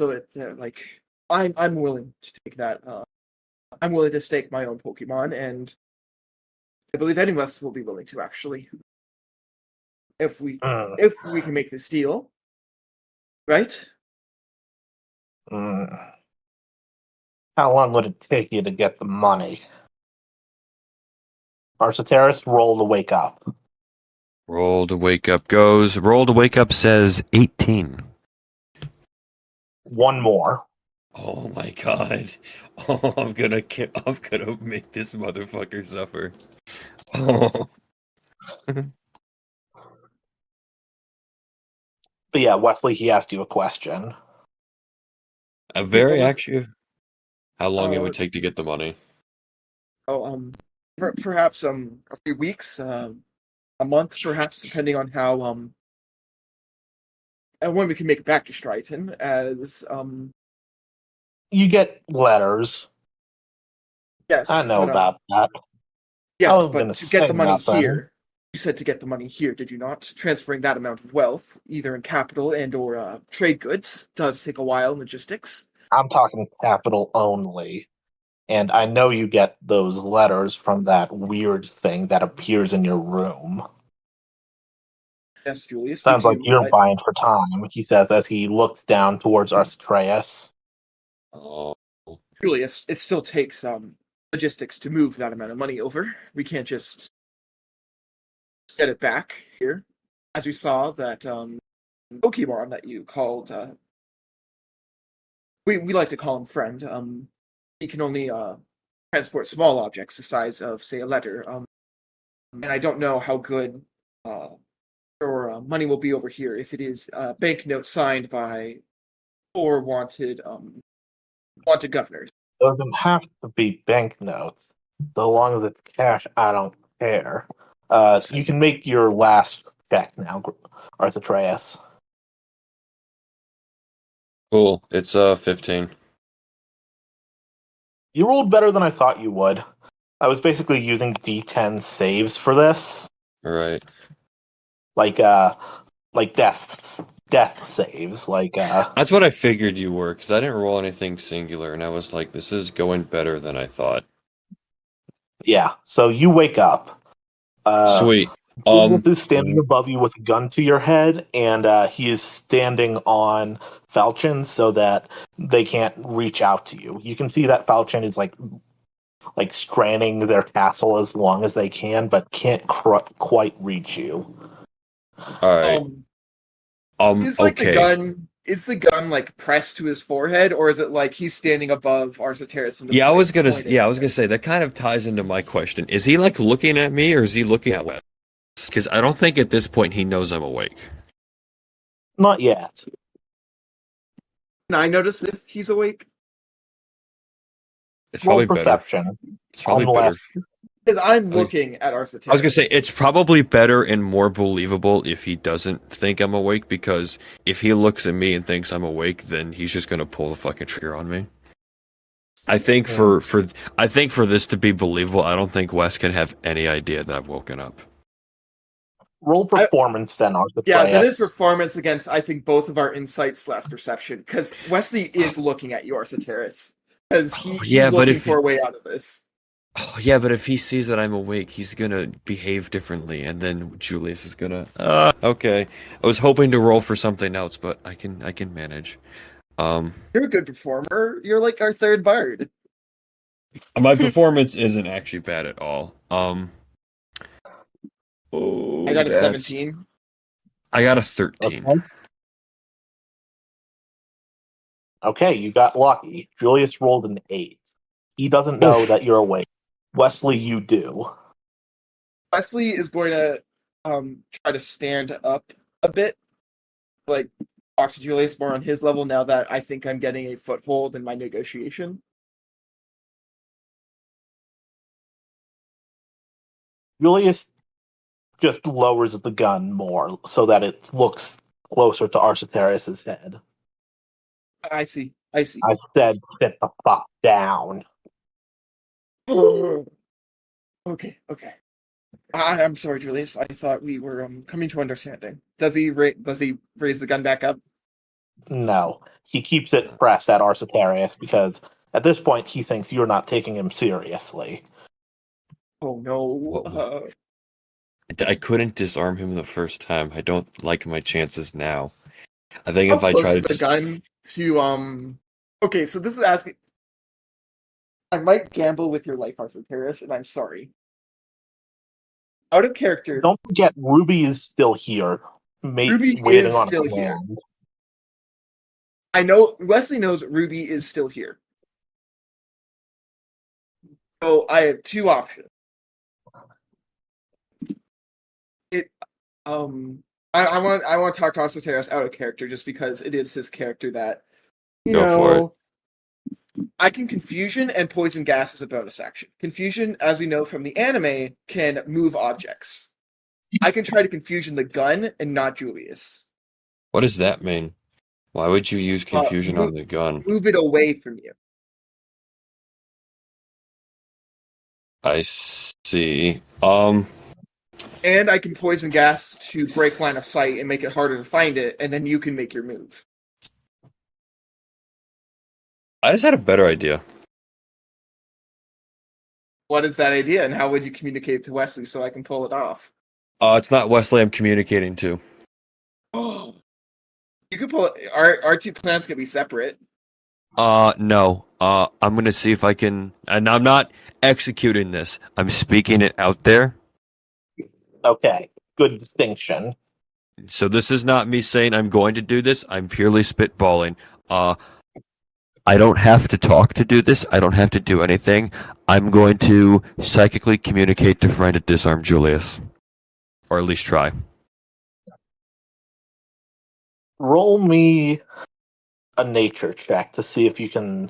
that like I'm willing to take that. I'm willing to stake my own Pokemon, and I believe any of us will be willing to actually, if we can make this deal, right? How long would it take you to get the money? Arceteris, roll to wake up. Roll to wake up goes. Roll to wake up says 18. One more. Oh my god. Oh, I'm gonna make this motherfucker suffer. Oh. But yeah, Wesley, he asked you a question. I'm very What was- actually. How long it would take to get the money? Oh, perhaps a few weeks, a month, perhaps, depending on how and when we can make it back to Strighton. As You get letters. yes, I know but, about that. I yes, was but gonna to get the say money nothing. here, you said to get the money here, did you not? Transferring that amount of wealth, either in capital and or trade goods, does take a while in logistics. I'm talking capital only. And I know you get those letters from that weird thing that appears in your room. Yes, Julius, Sounds we like do, you're but buying for time, he says as he looks down towards Arceus. Oh. Julius, it still takes logistics to move that amount of money over. We can't just get it back here. As we saw that Pokemon that you called we like to call him friend. He can only transport small objects the size of, say, a letter. And I don't know how good your money will be over here if it is a banknote signed by four wanted governors. Doesn't have to be banknotes. So long as it's cash, I don't care. You can make your last check now, Arceus. Cool. It's 15. You rolled better than I thought you would. I was basically using D10 saves for this. Right. Like death saves. That's what I figured you were, because I didn't roll anything singular, and I was like, this is going better than I thought. Yeah. So you wake up. Sweet. This is standing above you with a gun to your head, and he is standing on Falchion so that they can't reach out to you. You can see that Falchion is like stranding their castle as long as they can, but can't quite reach you. All right. Is the gun like pressed to his forehead, or is it like he's standing above Arceus? Yeah, I was gonna say that kind of ties into my question. Is he like looking at me, or is he looking at Wes? Because I don't think at this point he knows I'm awake. Not yet. Can I notice if he's awake? It's Roll probably better. perception. It's probably better. Unless Because I'm looking at Arsateris. I was gonna say it's probably better and more believable if he doesn't think I'm awake, because if he looks at me and thinks I'm awake, then he's just gonna pull the fucking trigger on me. I think for this to be believable, I don't think Wes can have any idea that I've woken up. roll performance then, Arthur. Yeah, that is performance against, I think, both of our insight/perception. Because Wesley is looking at you, Arsateris. Because he's looking for a way out of this. Oh, yeah, but if he sees that I'm awake, he's gonna behave differently, and then Julius is gonna. Okay. I was hoping to roll for something else, but I can manage. You're a good performer. You're like our third bard. My performance isn't actually bad at all. I got a 17. I got a 13. Okay, you got lucky. Julius rolled an 8. He doesn't know Oof. that you're awake. Wesley, you do. Wesley is going to try to stand up a bit, like talk to Julius more on his level now that I think I'm getting a foothold in my negotiation. Julius just lowers the gun more so that it looks closer to Arsateris' head. I see. I said, sit the fuck down. Okay. I'm sorry, Julius. I thought we were coming to understanding. Does he raise the gun back up? No. He keeps it pressed at Arsateris because at this point he thinks you're not taking him seriously. Oh no. I couldn't disarm him the first time. I don't like my chances now. I think How if I close try is to the gun to Okay, so this is asking. I might gamble with your life, Arsateris, and I'm sorry. Out of character. Don't forget, Ruby is still here. Ruby waiting is on still command. here. I know Wesley knows Ruby is still here. So I have two options. I want to talk to Arsateris out of character just because it is his character that Go for it. I can confusion and poison gas as a bonus action. Confusion, as we know from the anime, can move objects. I can try to confusion the gun and not Julius. What does that mean? Why would you use confusion on the gun? Move it away from you. I see. And I can poison gas to break line of sight and make it harder to find it, and then you can make your move. I just had a better idea. What is that idea, and how would you communicate it to Wesley so I can pull it off? It's not Wesley I'm communicating to. Oh, you could pull it. Our two plans could be separate. No. I'm gonna see if I can, and I'm not executing this. I'm speaking it out there. Okay, good distinction. So this is not me saying I'm going to do this. I'm purely spitballing. I don't have to talk to do this. I don't have to do anything. I'm going to psychically communicate to friend to disarm Julius. Or at least try. Roll me a nature check to see if you can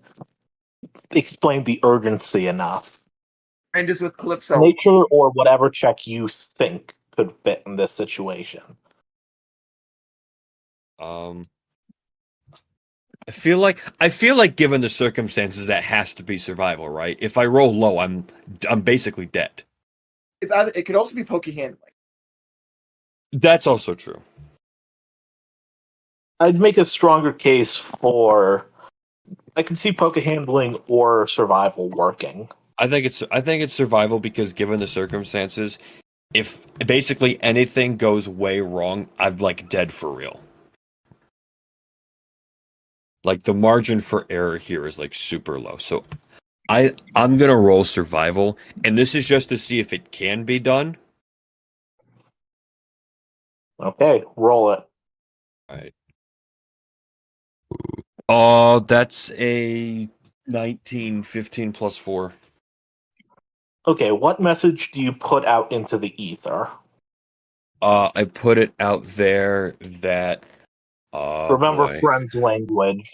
explain the urgency enough. And just with Calypso. Nature or whatever check you think could fit in this situation. I feel like given the circumstances that has to be survival, right? If I roll low, I'm basically dead. It could also be pokey handling. That's also true. I'd make a stronger case for I can see poke handling or survival working. I think it's survival because given the circumstances, if basically anything goes way wrong, I'm like dead for real. Like the margin for error here is like super low. So I'm gonna roll survival, and this is just to see if it can be done. Okay, roll it. All right. Oh, that's a 19, 15 plus 4. Okay, what message do you put out into the ether? I put it out there that. Remember Boy. friend's language.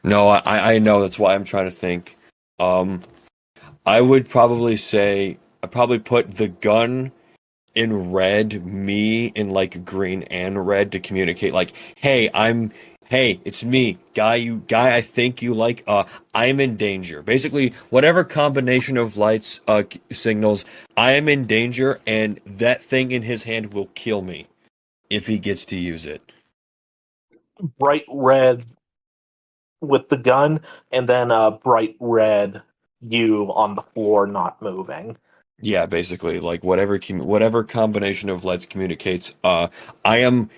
No, I know. That's why I'm trying to think. I would probably say I probably put the gun in red, me in like green and red to communicate. Like, hey, it's me, guy. I think you like. I'm in danger. Basically, whatever combination of lights signals, I am in danger, and that thing in his hand will kill me if he gets to use it. Bright red with the gun, and then bright red you on the floor not moving. Yeah, basically, like whatever combination of lights communicates. I am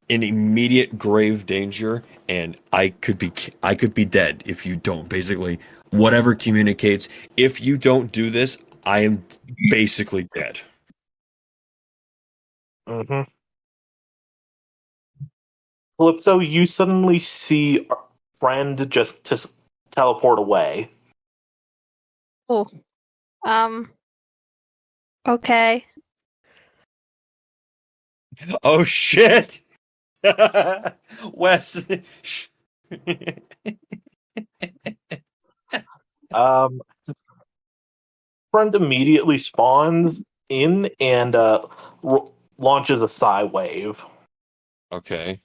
in immediate grave danger, and I could be dead if you don't. Basically, whatever communicates. If you don't do this, I am basically dead. Mm-hmm. Calypso, you suddenly see a friend just teleport away. Oh. Okay. Oh shit, Wes. Um, friend immediately spawns in and launches a psi wave. Okay,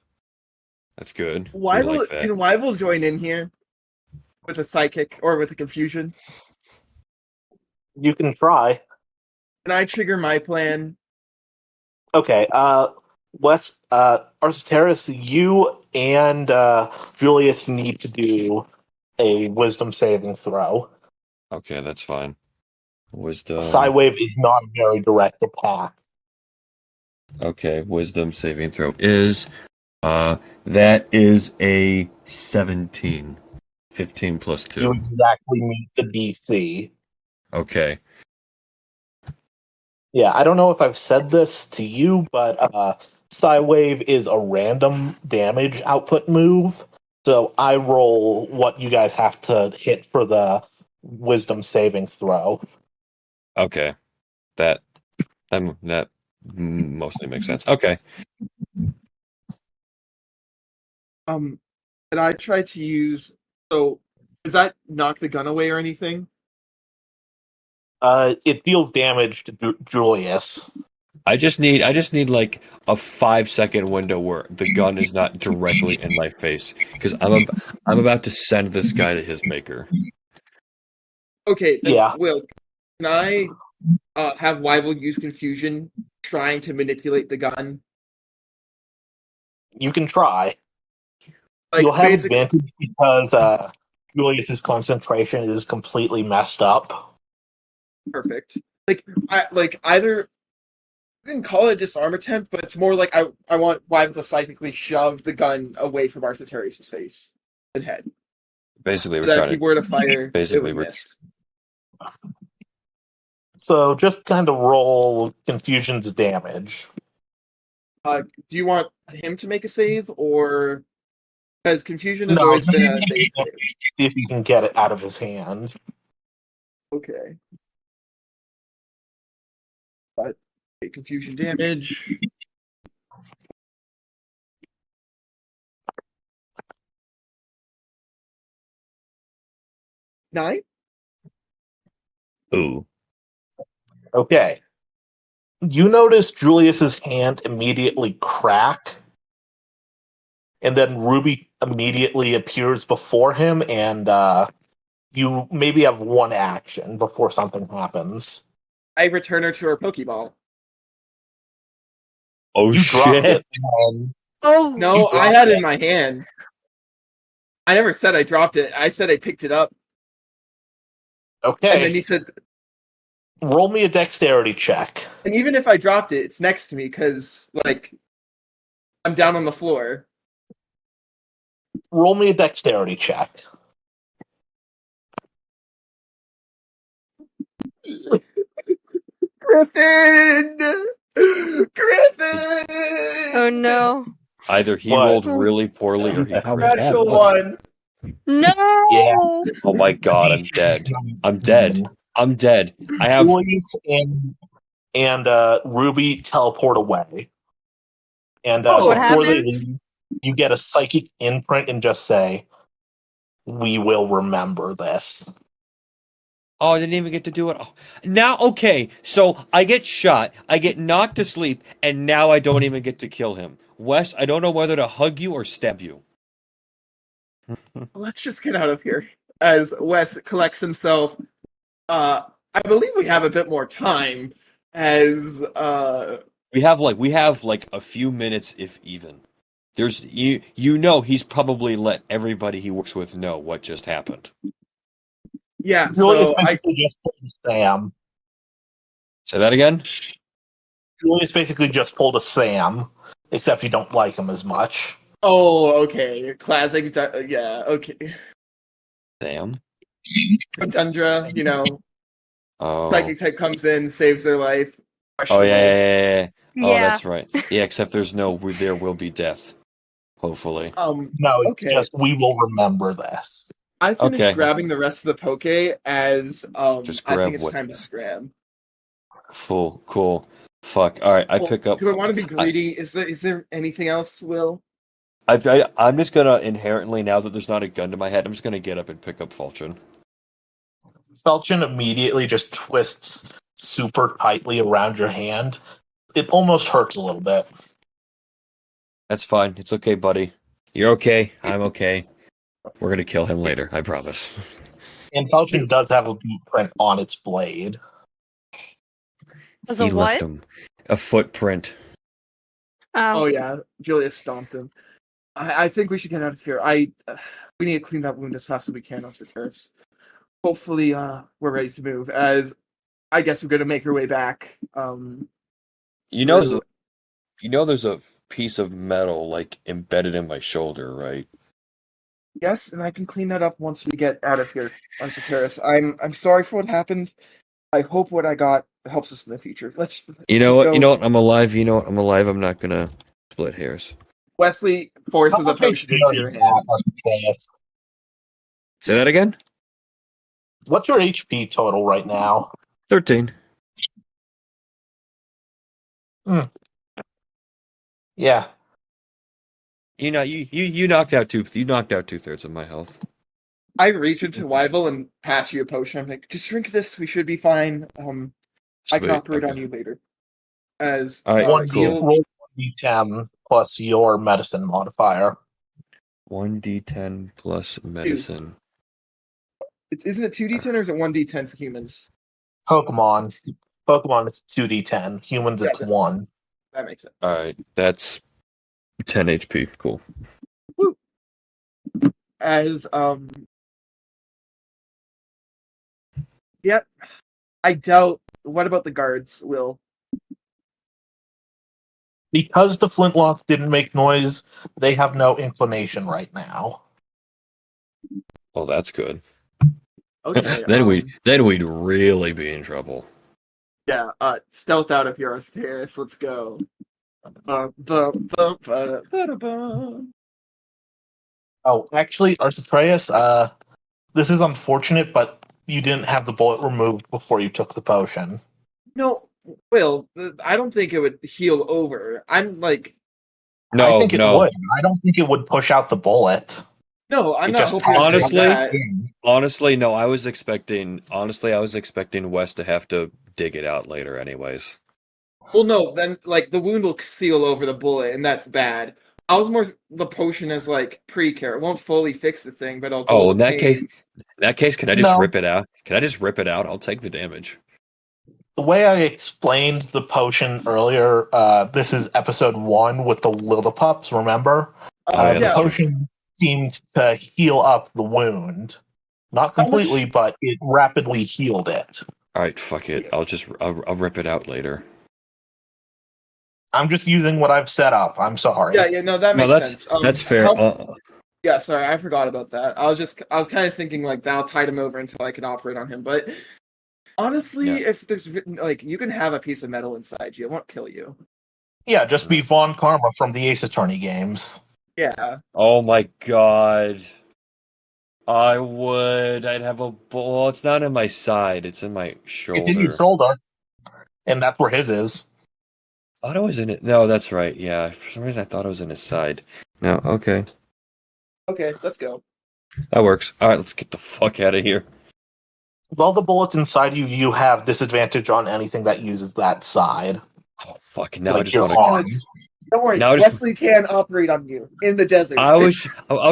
that's good. We Why will like that. can Wyvil join in here with a psychic or with a confusion? You can try. Can I trigger my plan? Okay, Wes, Arcteris, you and Julius need to do a wisdom saving throw. Okay, that's fine. Wisdom. Psywave is not a very direct attack. Okay, wisdom saving throw is that is a 17. 15 plus You 2. exactly meet the DC. Okay. Yeah, I don't know if I've said this to you, but Psywave is a random damage output move. So I roll what you guys have to hit for the wisdom savings throw. Okay. That mostly makes sense. Okay. And I try to use. So, does that knock the gun away or anything? It deals damage to Julius. I just need like a 5-second window where the gun is not directly in my face because I'm about to send this guy to his maker. Okay, then Yeah. Will, can I have Wyvil use confusion trying to manipulate the gun? You can try. Like, You'll have basically, advantage because Julius's concentration is completely messed up. perfect. Like either you can call it a disarm attempt, but it's more like I want Wyvil to psychically shove the gun away from Arcteris' face and head. Basically, So we're that if trying he to were to fire, basically it would we're miss. So just kind of roll confusion's damage. Do you want him to make a save, or because confusion has No, always been a see save save? if you can get it out of his hand. Okay. But confusion damage. Nine. ooh. Okay. You notice Julius's hand immediately crack, and then Ruby immediately appears before him, and you maybe have one action before something happens. I return her to her Pokeball. Oh You dropped shit. it, and Oh No, You I dropped had it it. in my hand. I never said I dropped it. I said I picked it up. And then okay. you said, Roll me a dexterity check. and even if I dropped it, it's next to me because, like, I'm down on the floor. Roll me a dexterity check. Griffin! Griffin! Oh no. Either he What? rolled really poorly or he How crit. bad Natural was it? one. No. Yeah. Oh my god, I'm dead. I'm dead. I have Julius and Ruby teleport away. And Oh, What before they happens? leave, you get a psychic imprint and just say, "We will remember this." Oh, I didn't even get to do it. Oh. Now, okay, so I get shot, I get knocked to sleep, and now I don't even get to kill him. Wes, I don't know whether to hug you or stab you. let's just get out of here. As Wes collects himself, I believe we have a bit more time. As We have like a few minutes, if even. There's you know he's probably let everybody he works with know what just happened. yeah, Julius so basically just pulled a Sam. Say that again? Julius basically just pulled a Sam, except you don't like him as much. okay, classic. Yeah, okay. Sam? Tundra, Oh. psychic type comes in, saves their life. Oh yeah, Questionable. yeah. Oh, Yeah. that's right. Yeah, except there will be death. Hopefully. No, it's Okay. just we will remember this. I finished Okay. grabbing the rest of the poke as Just I grab think it's what- time to scram. Full cool. Fuck. All right, I Well, pick up. do I want to be greedy? Is there anything else, Will? I'm just gonna inherently, now that there's not a gun to my head, I'm just gonna get up and pick up Falchion. Falchion immediately just twists super tightly around your hand. It almost hurts a little bit. That's fine. It's okay, buddy. You're okay. I'm okay. We're gonna kill him later. I promise. And Falchion does have a boot print on its blade. As He a left what? him a footprint. Oh yeah, Julius stomped him. I think we should get out of here. We need to clean that wound as fast as we can off the terrace. Hopefully, we're ready to move. As I guess we're gonna make our way back. You know, through- there's a piece of metal like embedded in my shoulder, right? Yes, and I can clean that up once we get out of here on the terrace. I'm sorry for what happened. I hope what I got helps us in the future. Let's You know just what? go. You know what? I'm alive. You know what? I'm alive. I'm not gonna split hairs. Wesley forces How a much potion HP into are your you hand. at, Architect? Say that again. What's your HP total right now? 13. Yeah. You know, you knocked out you knocked out 2/3 of my health. I reach into Wyville and pass you a potion. I'm like, just drink this. We should be fine. I can Sweet. operate Okay. on you later. As All right, cool. heal. Roll 1d10 plus your medicine modifier. 1d10 plus medicine. Isn't it 2d10 or is it 1d10 for humans? Pokemon. It's 2d10. Humans, Yeah, it's 1. that makes sense. All right, that's 10 HP. Cool. As yep. I doubt. What about the guards, Will? Because the flintlock didn't make noise, they have no inclination right now. Oh, that's good. Okay. then we'd really be in trouble. Yeah. Stealth out of your Terrace. Let's go. Bum, bum, bum, ba, ba, da, bum. Oh, actually, Arcitreus, this is unfortunate, but you didn't have the bullet removed before you took the potion. No, Will. I don't think it would heal over. I'm like, No, I think it no. would. I don't think it would push out the bullet. no. I'm It not just hoping has to do Honestly- that. Honestly, no. I was expecting Wes to have to dig it out later, anyways. Well, no. Then like the wound will seal over the bullet, and that's bad. I was more the potion as like pre-care. It won't fully fix the thing, but it'll. Oh, dull in the that case, pain. can I just No. rip it out? Can I just rip it out? I'll take the damage. The way I explained the potion earlier, this is episode 1 with the Lillipups, remember? Oh, yeah, The that's right. potion seemed to heal up the wound. Not How much- completely, but it rapidly healed it. All right, fuck it. I'll rip it out later. I'm just using what I've set up. I'm sorry. Yeah. No, that No, makes that's sense. that's fair. Yeah, sorry, I forgot about that. I was kind of thinking like that'll tide him over until I can operate on him. But honestly, Yeah. if there's like you can have a piece of metal inside you, it won't kill you. Yeah, just be Von Karma from the Ace Attorney games. Yeah. Oh my god. I would. I'd have a ball. It's not in my side. It's in my shoulder. It's in your shoulder, and that's where his is. thought it was in it. No, that's right. Yeah, for some reason I thought it was in his side. No, okay. Okay, let's go. That works. All right, let's get the fuck out of here. While the bullet's inside you, you have disadvantage on anything that uses that side. Oh fuck! Now I Like just your want to. arm. Don't worry, Now I just- Wesley can operate on you in the desert. I was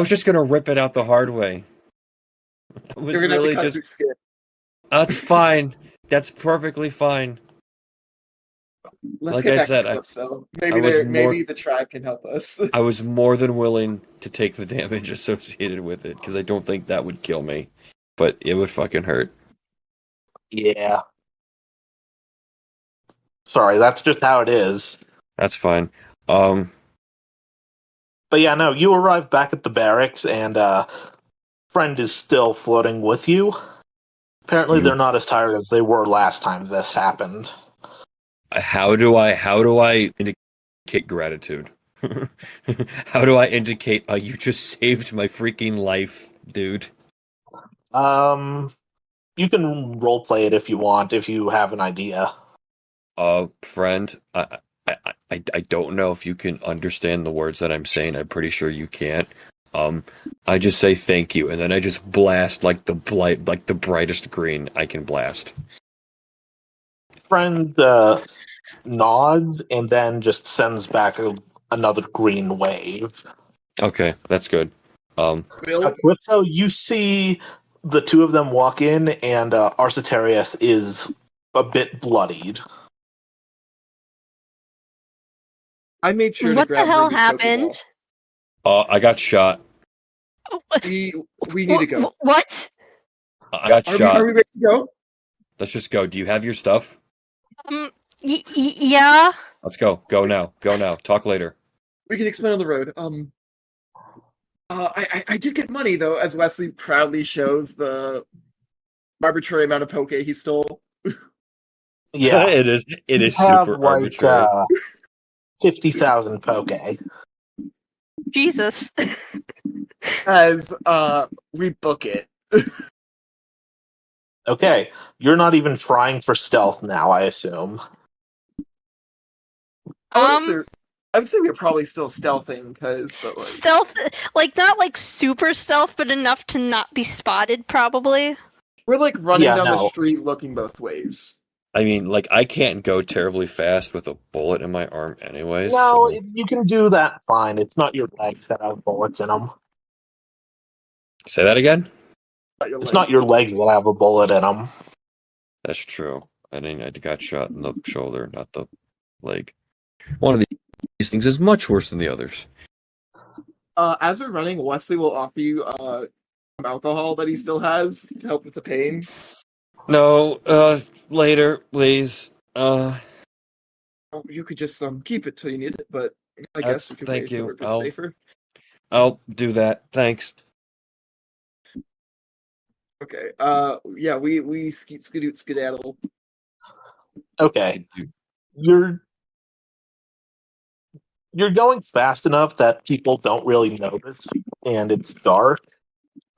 just gonna rip it out the hard way. I was You're gonna really have to cut just. through skin. That's fine. That's perfectly fine. Let's Like get I back said, to Calypso. I was Maybe the tribe can help us. I was more than willing to take the damage associated with it because I don't think that would kill me, but it would fucking hurt. Yeah. Sorry, that's just how it is. That's fine. But yeah, no, you arrive back at the barracks, and friend is still floating with you. Apparently, You- they're not as tired as they were last time this happened. How do I indicate gratitude? How do I indicate you just saved my freaking life, dude? You can roleplay it if you want, if you have an idea. Friend, I don't know if you can understand the words that I'm saying. I'm pretty sure you can't. I just say thank you, and then I just blast like the brightest green I can blast. Friend nods and then just sends back another green wave. Okay, that's good. Will, Calypso, you see the two of them walk in, and Arcitarius is a bit bloodied. I made sure to What the grab hell Ruby's happened? I got shot. Pokeball. We need to go. What? I got shot. Are we ready to go? Let's just go. Do you have your stuff? Yeah. Let's go. Go now. Go now. Talk later. We can explain on the road. I did get money though, as Wesley proudly shows the arbitrary amount of poke he stole. Yeah, it is you super have, like, arbitrary. 50,000 poke. Jesus. As we book it. Okay, you're not even trying for stealth now, I assume. I would say we're probably still stealthing, but like Stealth, like not like super stealth, but enough to not be spotted, probably. we're like running Yeah, down the no. street looking both ways. I mean, like, I can't go terribly fast with a bullet in my arm anyways. No, so- you can do that fine. It's not your legs that have bullets in them. Say that again? It's not your legs that have a bullet in them. That's true. I got shot in the shoulder, not the leg. One of these things is much worse than the others. As we're running, Wesley will offer you some alcohol that he still has to help with the pain. No, later, please. Oh, you could just keep it till you need it, but I guess we could thank wait till you. we're a bit I'll- safer. I'll do that. Thanks. Okay. Yeah, we skedaddle. Okay, you're going fast enough that people don't really notice, and it's dark.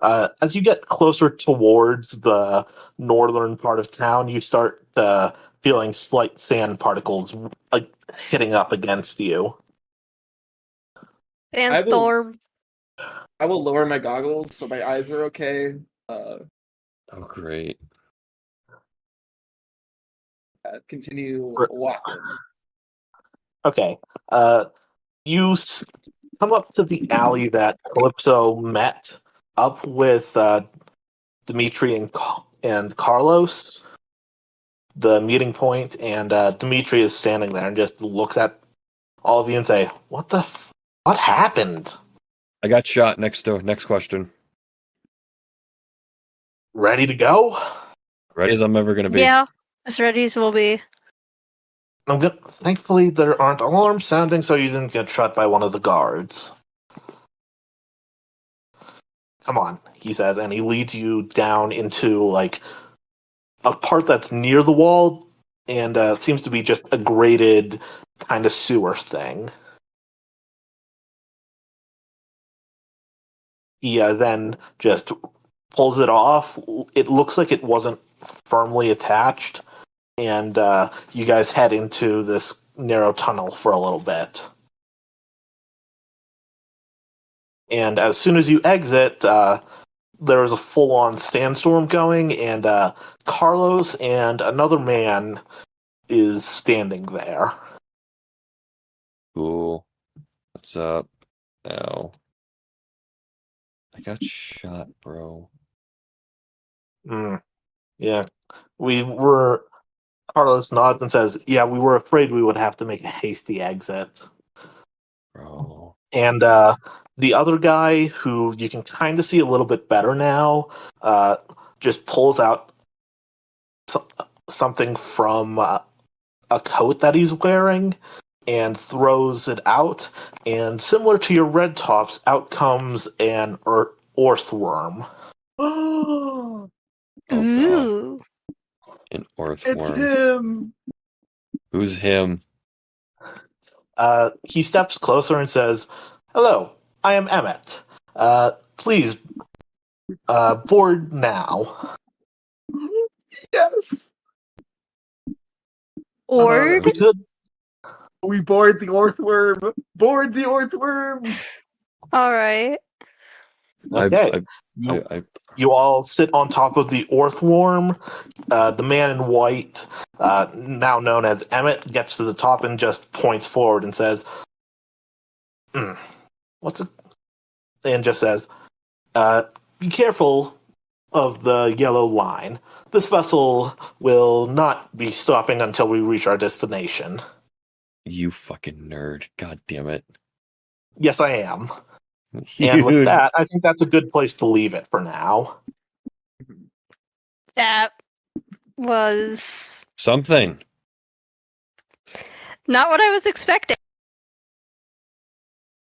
As you get closer towards the northern part of town, you start feeling slight sand particles like hitting up against you. Sandstorm. I will lower my goggles so my eyes are okay. Oh, great. Continue walking. Okay, you come up to the alley that Calypso met up with Dimitri and Carlos, the meeting point, and Dimitri is standing there and just looks at all of you and say, what happened? I got shot. Next question. Ready to go? Ready as I'm ever gonna be. Yeah, as ready as we'll be. Thankfully, there aren't alarms sounding, so you didn't get shot by one of the guards. Come on, he says, and he leads you down into, like, a part that's near the wall, and seems to be just a grated kind of sewer thing. He then just pulls it off. It looks like it wasn't firmly attached, and you guys head into this narrow tunnel for a little bit. And as soon as you exit, there is a full-on sandstorm going, and Carlos and another man is standing there. Cool. What's up? Ow. I got shot, bro. Yeah. Carlos nods and says, yeah, we were afraid we would have to make a hasty exit. Bro. And the other guy, who you can kind of see a little bit better now, just pulls out something from a coat that he's wearing and throws it out. And similar to your red tops, out comes an earthworm. Oh, Oh, God. Ooh. An it's earthworm. him. Who's him? He steps closer and says, hello, I am Emmett. Please, board now. Yes. Ord? We could We board the earthworm. Board the earthworm. All right. Okay. You all sit on top of the earthworm. The man in white, now known as Emmett, gets to the top and just points forward and says, "What's it?" And just says, "Be careful of the yellow line. This vessel will not be stopping until we reach our destination." You fucking nerd. God damn it. Yes, I am. And with Dude. that, I think that's a good place to leave it for now. That was Something. not what I was expecting.